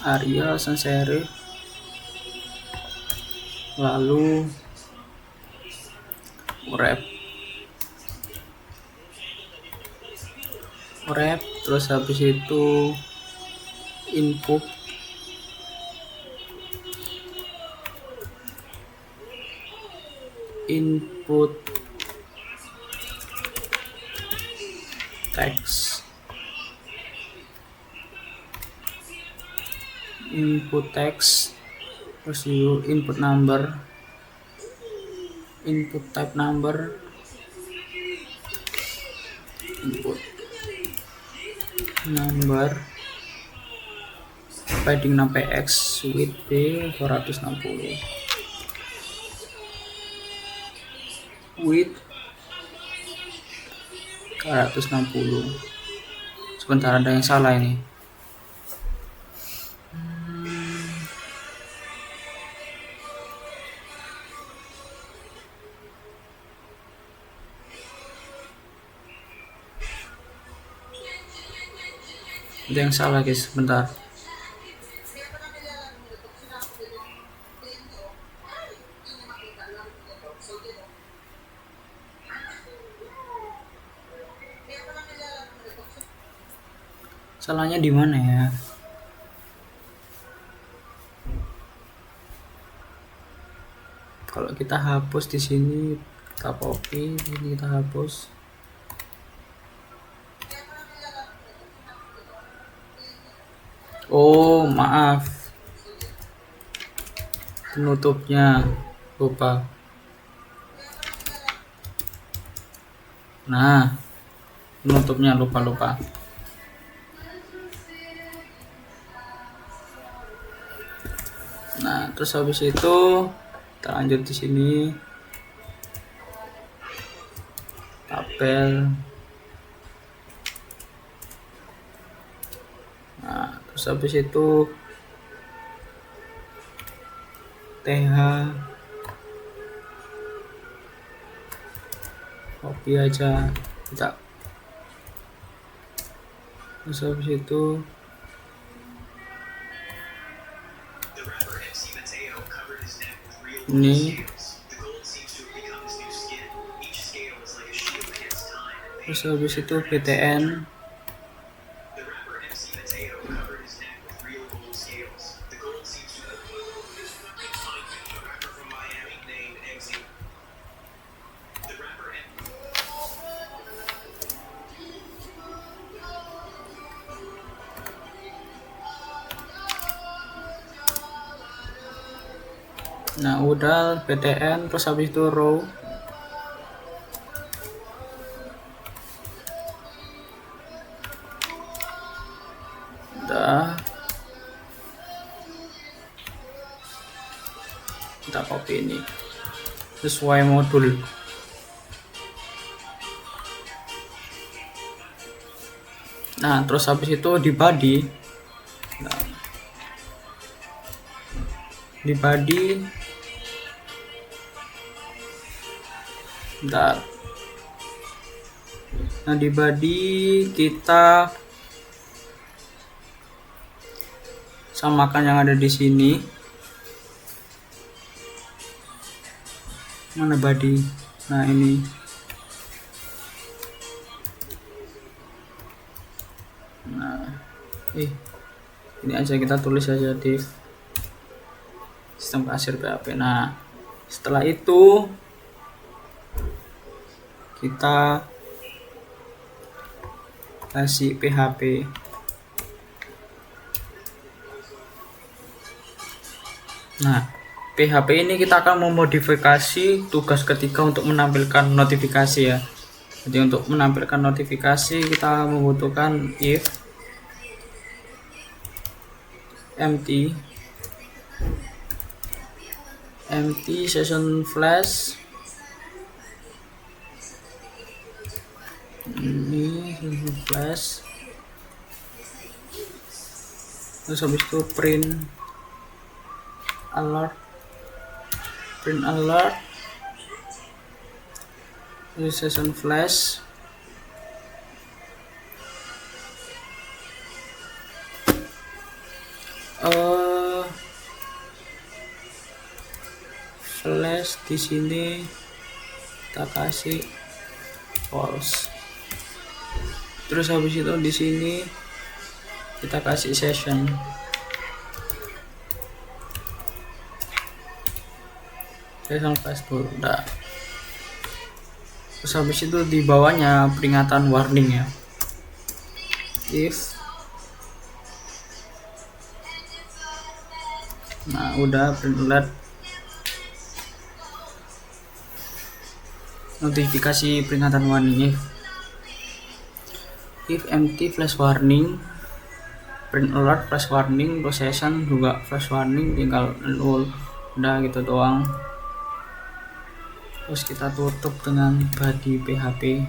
Arial sans serif. Lalu wrap, terus habis itu input text, terus input number, input type number, padding 6px, width B 460, width 460. Sebentar, ada yang salah ini. Ada yang salah guys, sebentar. Salahnya di mana ya? Kalau kita hapus di sini, kita copy, ini kita hapus. Oh, maaf. Penutupnya lupa. Nah, penutupnya lupa. Nah, terus habis itu kita lanjut di sini. Tabel. Nah, terus habis itu TH, copy aja, tidak. Terus habis itu ini, terus habis itu BTN, nah udah BTN, terus habis itu row, udah kita copy ini sesuai modul. Nah, terus habis itu di body, nah, di body, bentar. Nah, di body kita samakan yang ada di sini. Mana body? Nah, ini. Nah, ini aja kita tulis aja di sistem kasir PHP. Nah, setelah itu kita kasih PHP. Nah, PHP ini kita akan memodifikasi tugas ketiga untuk menampilkan notifikasi ya. Jadi untuk menampilkan notifikasi kita membutuhkan if empty session flash, ini session flash, terus habis itu print alert, ini session flash, flash di sini kita kasih false, terus habis itu di sini kita kasih session, flash dulu udah. Terus habis itu di bawahnya peringatan warning ya, if nah udah print alert, notifikasi peringatan warning if empty flash warning, print alert flash warning, session juga flash warning, tinggal null, udah gitu doang. Terus kita tutup dengan body PHP.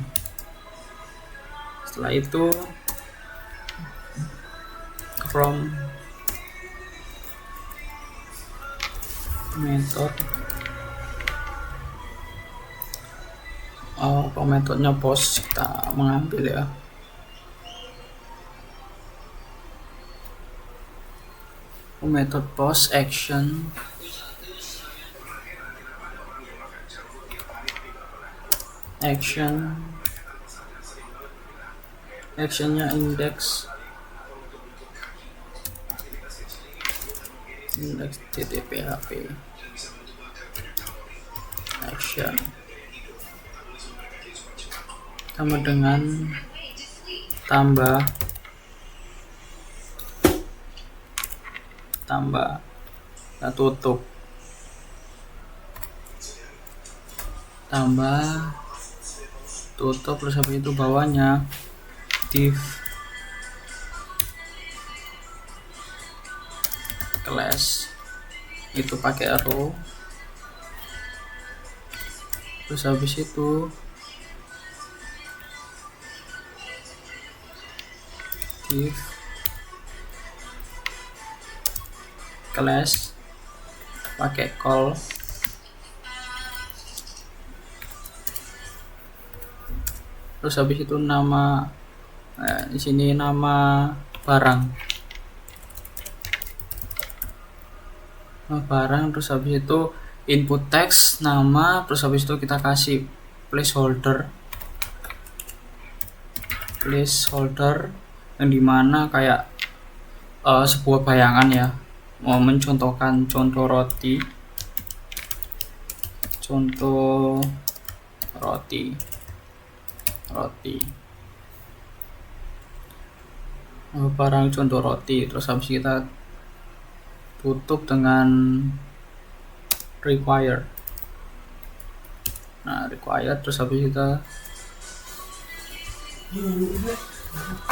Setelah itu from method, metodenya post kita mengambil ya, method post actionnya index TTPHP action sama dengan tambah kita tutup, terus habis itu bawahnya div class itu pakai row, terus habis itu div class pakai call, terus habis itu nama di sini nama barang, terus habis itu input text nama, terus habis itu kita kasih placeholder yang dimana kayak sebuah bayangan ya, mau mencontohkan contoh roti, barang contoh roti, terus habis kita tutup dengan require, terus habis kita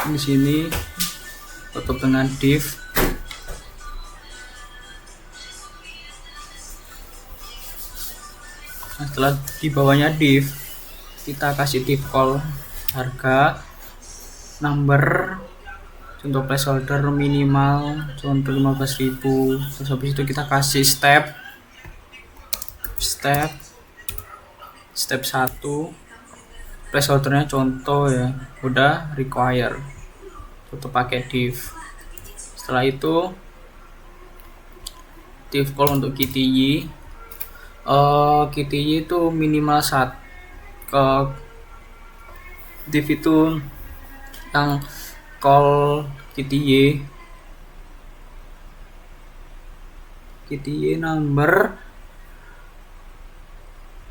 di sini tutup dengan div, nah setelah di bawahnya div kita kasih div call harga, number contoh placeholder minimal contoh 15.000, terus habis itu kita kasih step 1 placeholdernya contoh ya, udah require, tutup pakai div. Setelah itu div call untuk KTY, KTY itu minimal div itu yang call KTY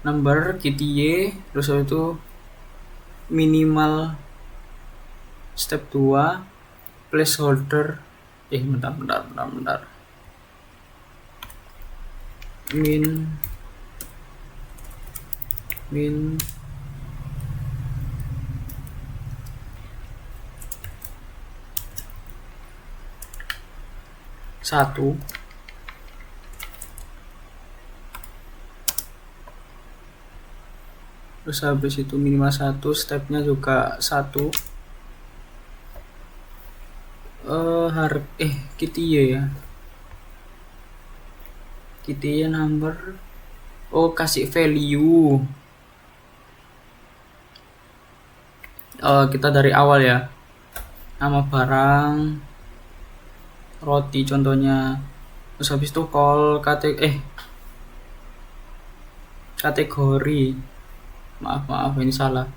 number KTY, terus itu minimal step 2 placeholder bentar min 1. Terus habis itu minimal 1, stepnya juga 1. KTA ya. KTA number. Kasih value. Kita dari awal ya. Nama barang, roti contohnya. Terus habis itu call kategori. Maaf ini salah.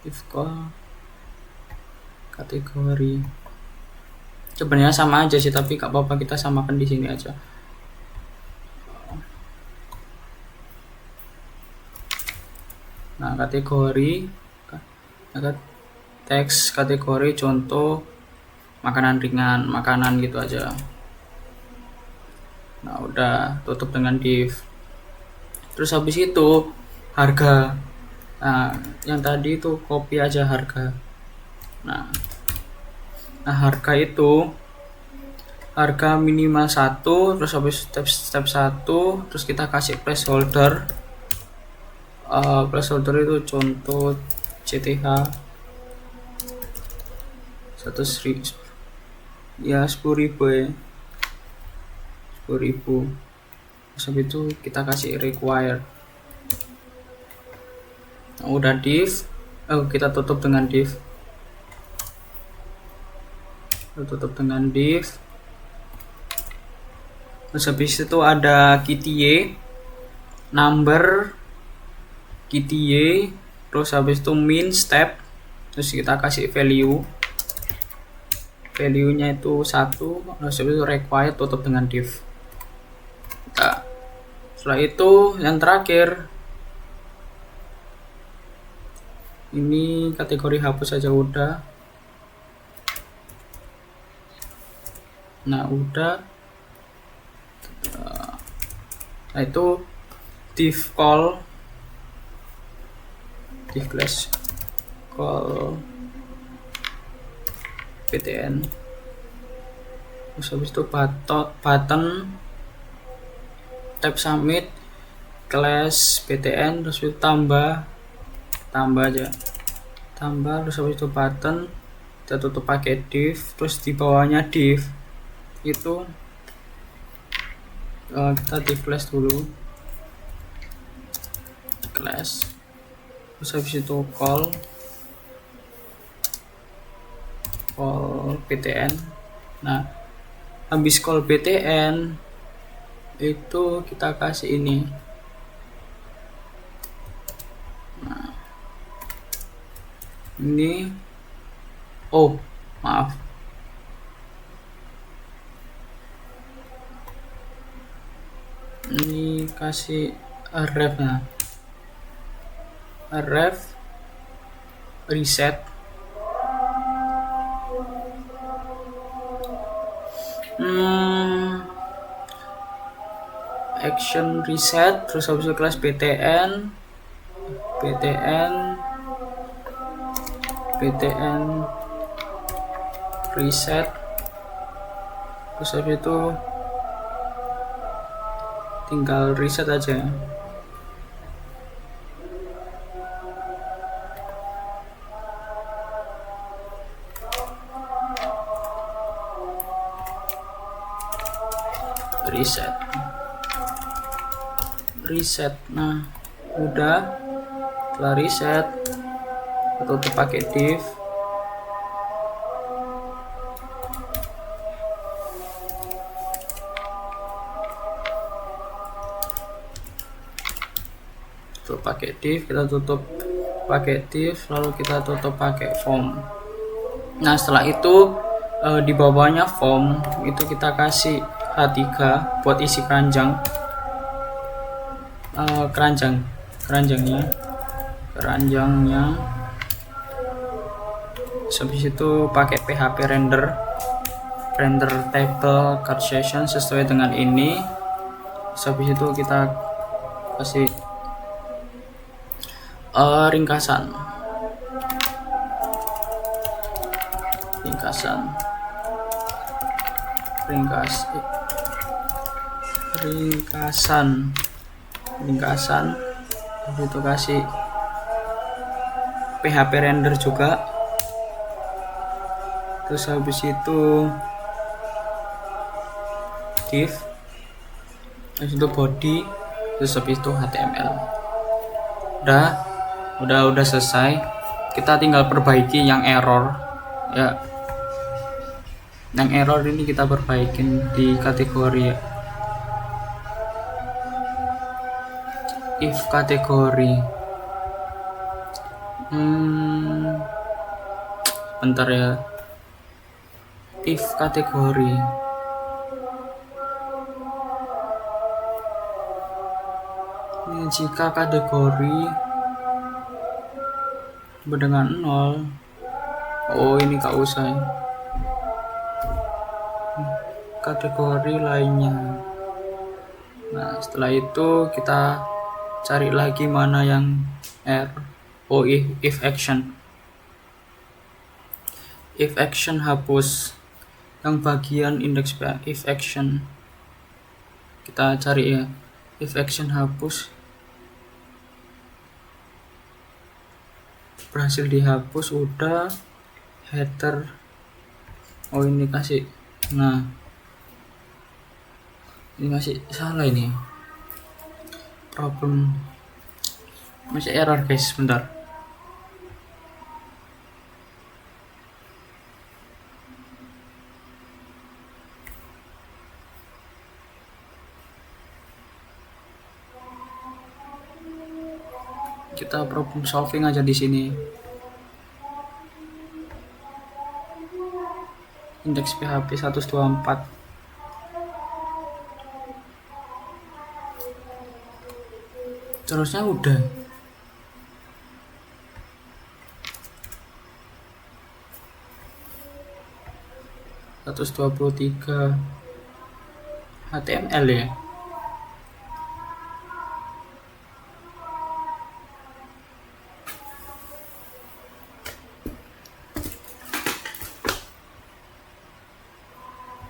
If call kategori. Sebenarnya sama aja sih, tapi gak apa-apa kita samakan di sini aja. Nah, kategori teks kategori contoh makanan ringan, makanan gitu aja. Nah, udah tutup dengan div. Terus habis itu harga. Nah, yang tadi itu copy aja harga. Nah, harga itu harga minimal 1, terus habis step 1, terus kita kasih placeholder. Placeholder itu contoh CTH 100.000 ya, 10.000 ya, 10.000. Terus habis itu kita kasih required. Nah, udah div. Kita tutup dengan div. Terus habis itu ada KTA number, KTA, terus habis itu min step, terus kita kasih value nya itu 1, terus habis itu required, tutup dengan div. Nah, setelah itu yang terakhir ini kategori hapus saja udah. Nah, udah. Nah, itu div call, div class call ptn. Terus habis itu button tab submit class ptn, terus itu tambah aja, terus habis itu button kita tutup pakai div, terus di bawahnya div itu kita div class dulu, class, terus habis itu call ptn. Nah, habis call ptn itu kita kasih ini. Nah, ini maaf, ini kasih ref. Nah, ref reset. Action reset, terus habis itu kelas btn reset, terus habis itu tinggal reset aja. Reset. Nah, udah. Setelah reset, tutup pakai div. Kita tutup pakai div, lalu kita tutup pakai form. Nah, setelah itu di bawahnya form itu kita kasih H3 buat isi keranjangnya. Habis itu pakai PHP render table card session sesuai dengan ini. Habis itu kita kasih ringkasan. ringkasan ringkasan itu kasih PHP render juga, terus habis itu div, terus itu body, terus habis itu HTML. Udah selesai. Kita tinggal perbaiki yang error ya. Yang error ini kita perbaikin di kategori ya. If kategori bentar ya. If kategori ini jika kategori dengan 0. Oh ini gak usah ya. Kategori lainnya. Nah setelah itu kita cari lagi mana yang error. Oh if action hapus yang bagian indeks if action, kita cari ya. If action hapus, berhasil dihapus. Udah. Header, oh ini kasih, nah ini masih salah, ini problem, masih error guys, bentar. Kita problem solving aja di sini. Indeks PHP 124. Terusnya udah. (123) HTML ya.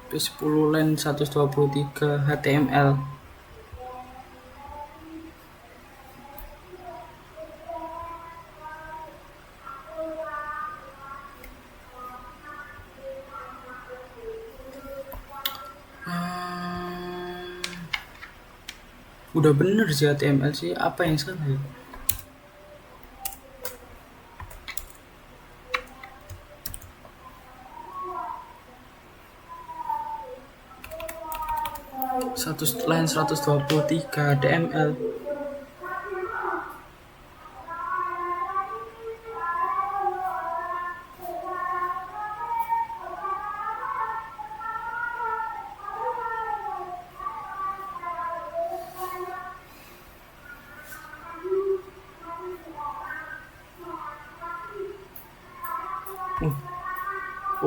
P10 line 123 HTML. Udah bener sih HTML sih, apa yang salah ya? Line 123 HTML.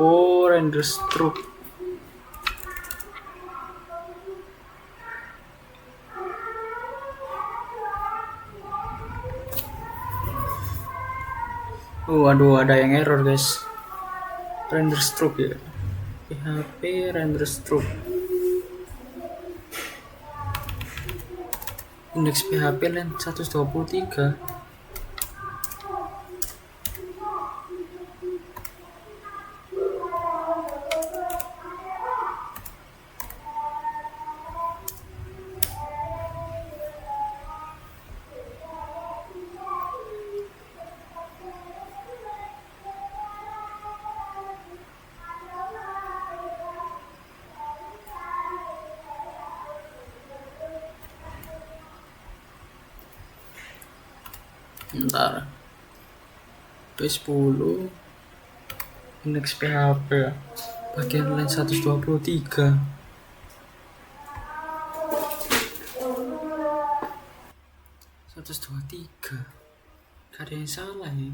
Oh, render stroke. Oh, aduh, ada yang error guys. Render stroke ya. PHP render stroke. Indeks PHP line 123. Bentar. P10 indeks PHP bagian line 123. Gak ada yang salah ya.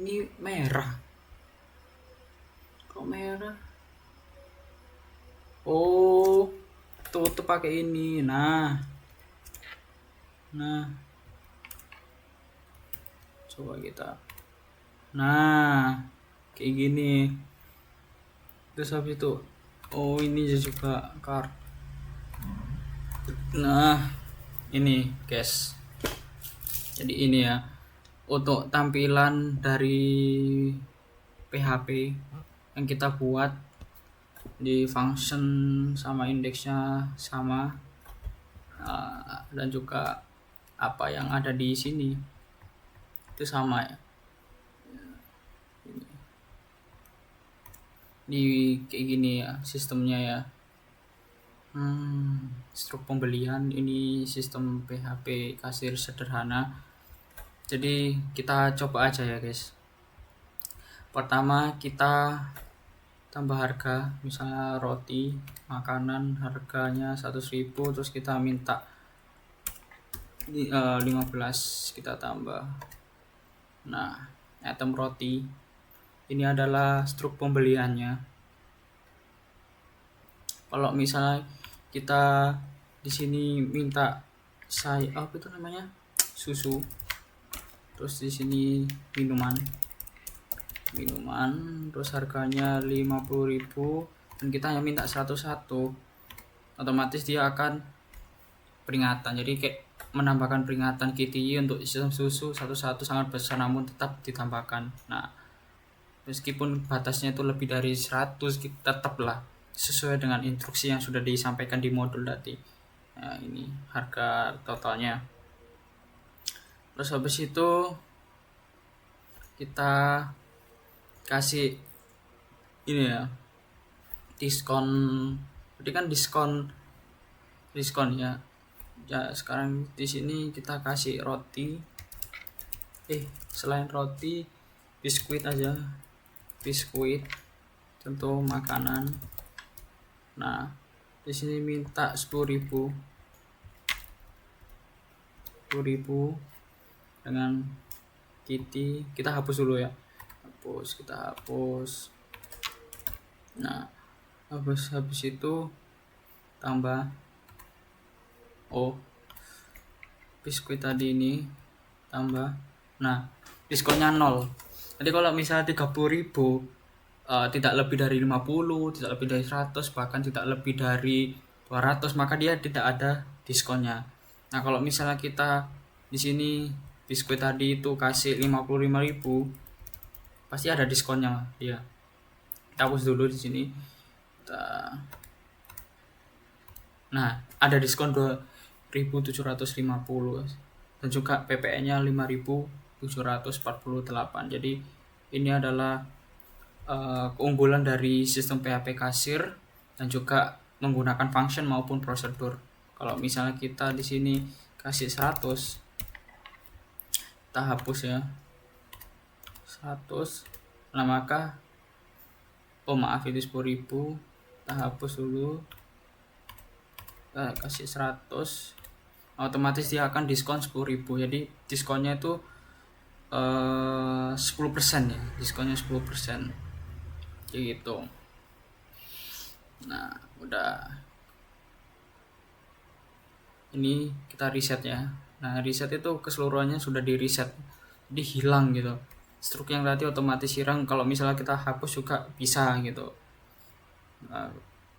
Ini merah. Kok merah? Oh, tutup pakai ini. Nah. Coba kita. Nah, kayak gini. Terus habis itu, oh ini juga card. Nah, ini guys. Jadi ini ya, untuk tampilan dari PHP yang kita buat di function sama indeksnya sama, dan juga apa yang ada di sini itu sama ya. Di kayak gini ya sistemnya ya. Struk pembelian ini sistem PHP kasir sederhana. Jadi kita coba aja ya guys. Pertama kita tambah harga, misalnya roti makanan harganya 100.000, terus kita minta 15, kita tambah. Nah, item roti ini adalah struk pembeliannya. Kalau misalnya kita di sini minta apa itu namanya, susu, terus di sini minuman, terus harganya 50.000 dan kita hanya minta 101, otomatis dia akan peringatan. Jadi kayak menambahkan peringatan KTY untuk sistem susu 11 sangat besar namun tetap ditambahkan. Nah, meskipun batasnya itu lebih dari 100, kita tetaplah sesuai dengan instruksi yang sudah disampaikan di modul tadi. Nah, ini harga totalnya. Terus habis itu kita kasih ini ya, diskon. Jadi kan diskon ya. Ya sekarang di sini kita kasih roti. Selain roti, biskuit aja. Biskuit, contoh makanan. Nah, di sini minta 10.000 dengan Kitty. Kita hapus dulu ya. Kita hapus. Nah, habis itu tambah biskuit tadi ini tambah. Nah, diskonnya 0. Jadi kalau misalnya 30.000, tidak lebih dari 50, tidak lebih dari 100, bahkan tidak lebih dari 200, maka dia tidak ada diskonnya. Nah, kalau misalnya kita di sini biskuit tadi itu kasih 55.000, pasti ada diskonnya dia. Kita hapus dulu di sini. Nah, ada diskon 2.750 dan juga PPN-nya 5.748. Jadi ini adalah keunggulan dari sistem PHP kasir dan juga menggunakan function maupun prosedur. Kalau misalnya kita di sini kasih 100, kita hapus ya 100. Nah, maka maaf, itu 10.000, kita hapus dulu, kita kasih 100, otomatis dia akan diskon 10.000. Jadi diskonnya itu 10% ya, diskonnya 10% kayak gitu. Nah, udah, ini kita reset ya. Nah, reset itu keseluruhannya sudah di reset, jadi hilang gitu. Struk yang tadi otomatis hilang. Kalau misalnya kita hapus juga bisa gitu. Nah,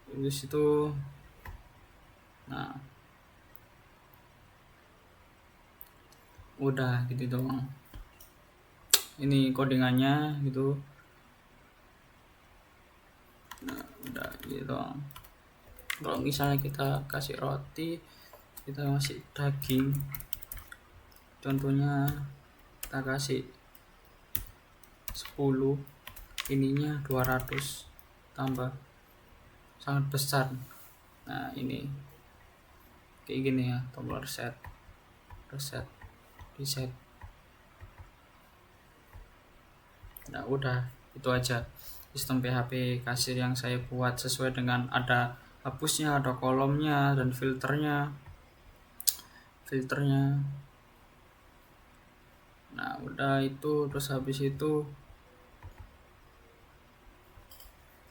terus itu, nah udah gitu doang. Ini codingannya gitu. Nah, udah gitu doang. Kalau misalnya kita kasih roti, kita kasih daging, contohnya kita kasih 10, ininya 200 tambah sangat besar. Nah, ini kayak gini ya, tombol reset, reset. Nah, udah itu aja sistem PHP kasir yang saya buat, sesuai dengan ada hapusnya, ada kolomnya dan filternya. Nah, udah itu. Terus habis itu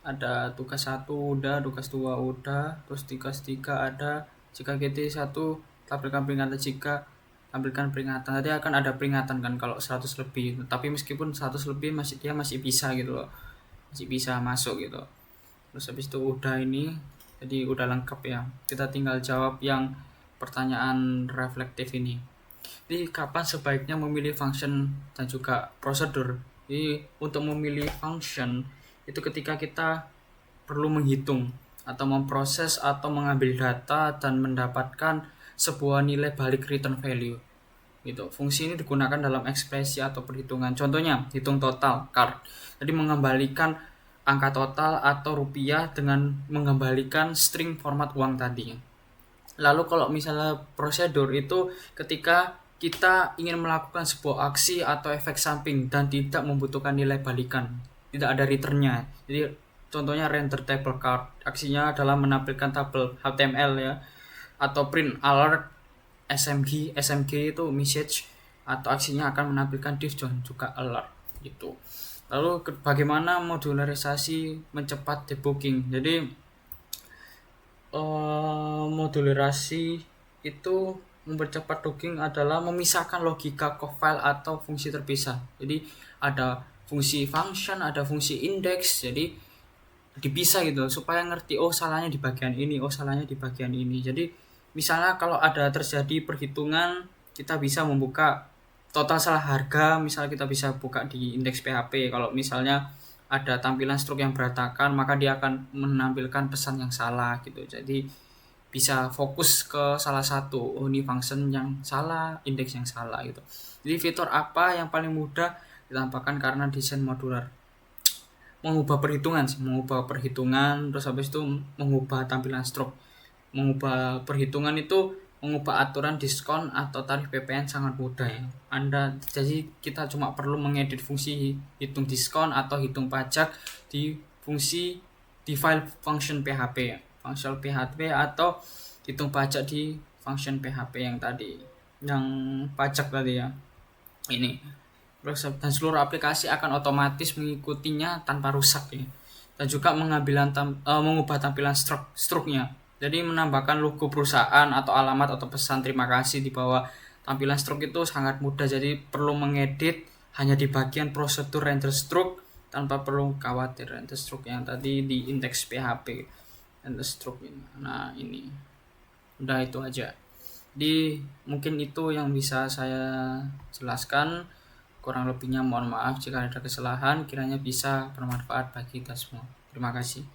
ada tugas 1 udah, tugas 2 udah, terus tugas 3 ada. Jika GT1 tampilkan peringatan jika tampilkan peringatan. Tadi akan ada peringatan kan kalau 100 lebih, tapi meskipun 100 lebih masih bisa gitu loh, masih bisa masuk gitu. Terus habis itu udah ini, jadi udah lengkap ya, kita tinggal jawab yang pertanyaan reflektif ini. Jadi kapan sebaiknya memilih function dan juga prosedur. Jadi untuk memilih function itu ketika kita perlu menghitung atau memproses atau mengambil data dan mendapatkan sebuah nilai balik return value gitu. Fungsi ini digunakan dalam ekspresi atau perhitungan. Contohnya hitung total card, jadi mengembalikan angka total atau rupiah dengan mengembalikan string format uang tadi. Lalu kalau misalnya prosedur itu ketika kita ingin melakukan sebuah aksi atau efek samping dan tidak membutuhkan nilai balikan, tidak ada returnnya. Jadi contohnya render table card, aksinya adalah menampilkan tabel HTML ya, atau print alert SMG itu message, atau aksinya akan menampilkan div dan juga alert gitu. Lalu bagaimana modularisasi mencepat debugging. Jadi modularisasi itu mempercepat debugging adalah memisahkan logika ke file atau fungsi terpisah. Jadi ada fungsi function, ada fungsi index, jadi dipisah gitu supaya ngerti salahnya di bagian ini, salahnya di bagian ini. Jadi misalnya kalau ada terjadi perhitungan, kita bisa membuka total salah harga, misalnya kita bisa buka di indeks PHP. Kalau misalnya ada tampilan struk yang berantakan, maka dia akan menampilkan pesan yang salah gitu. Jadi bisa fokus ke salah satu, ini function yang salah, indeks yang salah gitu. Jadi fitur apa yang paling mudah ditampakkan karena desain modular? Mengubah perhitungan, terus habis itu mengubah tampilan struk. Mengubah perhitungan itu mengubah aturan diskon atau tarif PPN sangat mudah ya. Jadi kita cuma perlu mengedit fungsi hitung diskon atau hitung pajak di file function PHP ya. Function PHP atau hitung pajak di function PHP yang tadi, yang pajak tadi ya. Ini dan seluruh aplikasi akan otomatis mengikutinya tanpa rusak ya. Dan juga mengubah tampilan struknya. Jadi menambahkan logo perusahaan atau alamat atau pesan terima kasih di bawah tampilan struk itu sangat mudah. Jadi perlu mengedit hanya di bagian prosedur render struk tanpa perlu khawatir render struk yang tadi di indeks PHP render struk ini. Nah ini udah itu aja. Jadi mungkin itu yang bisa saya jelaskan. Kurang lebihnya mohon maaf jika ada kesalahan, kiranya bisa bermanfaat bagi kita semua. Terima kasih.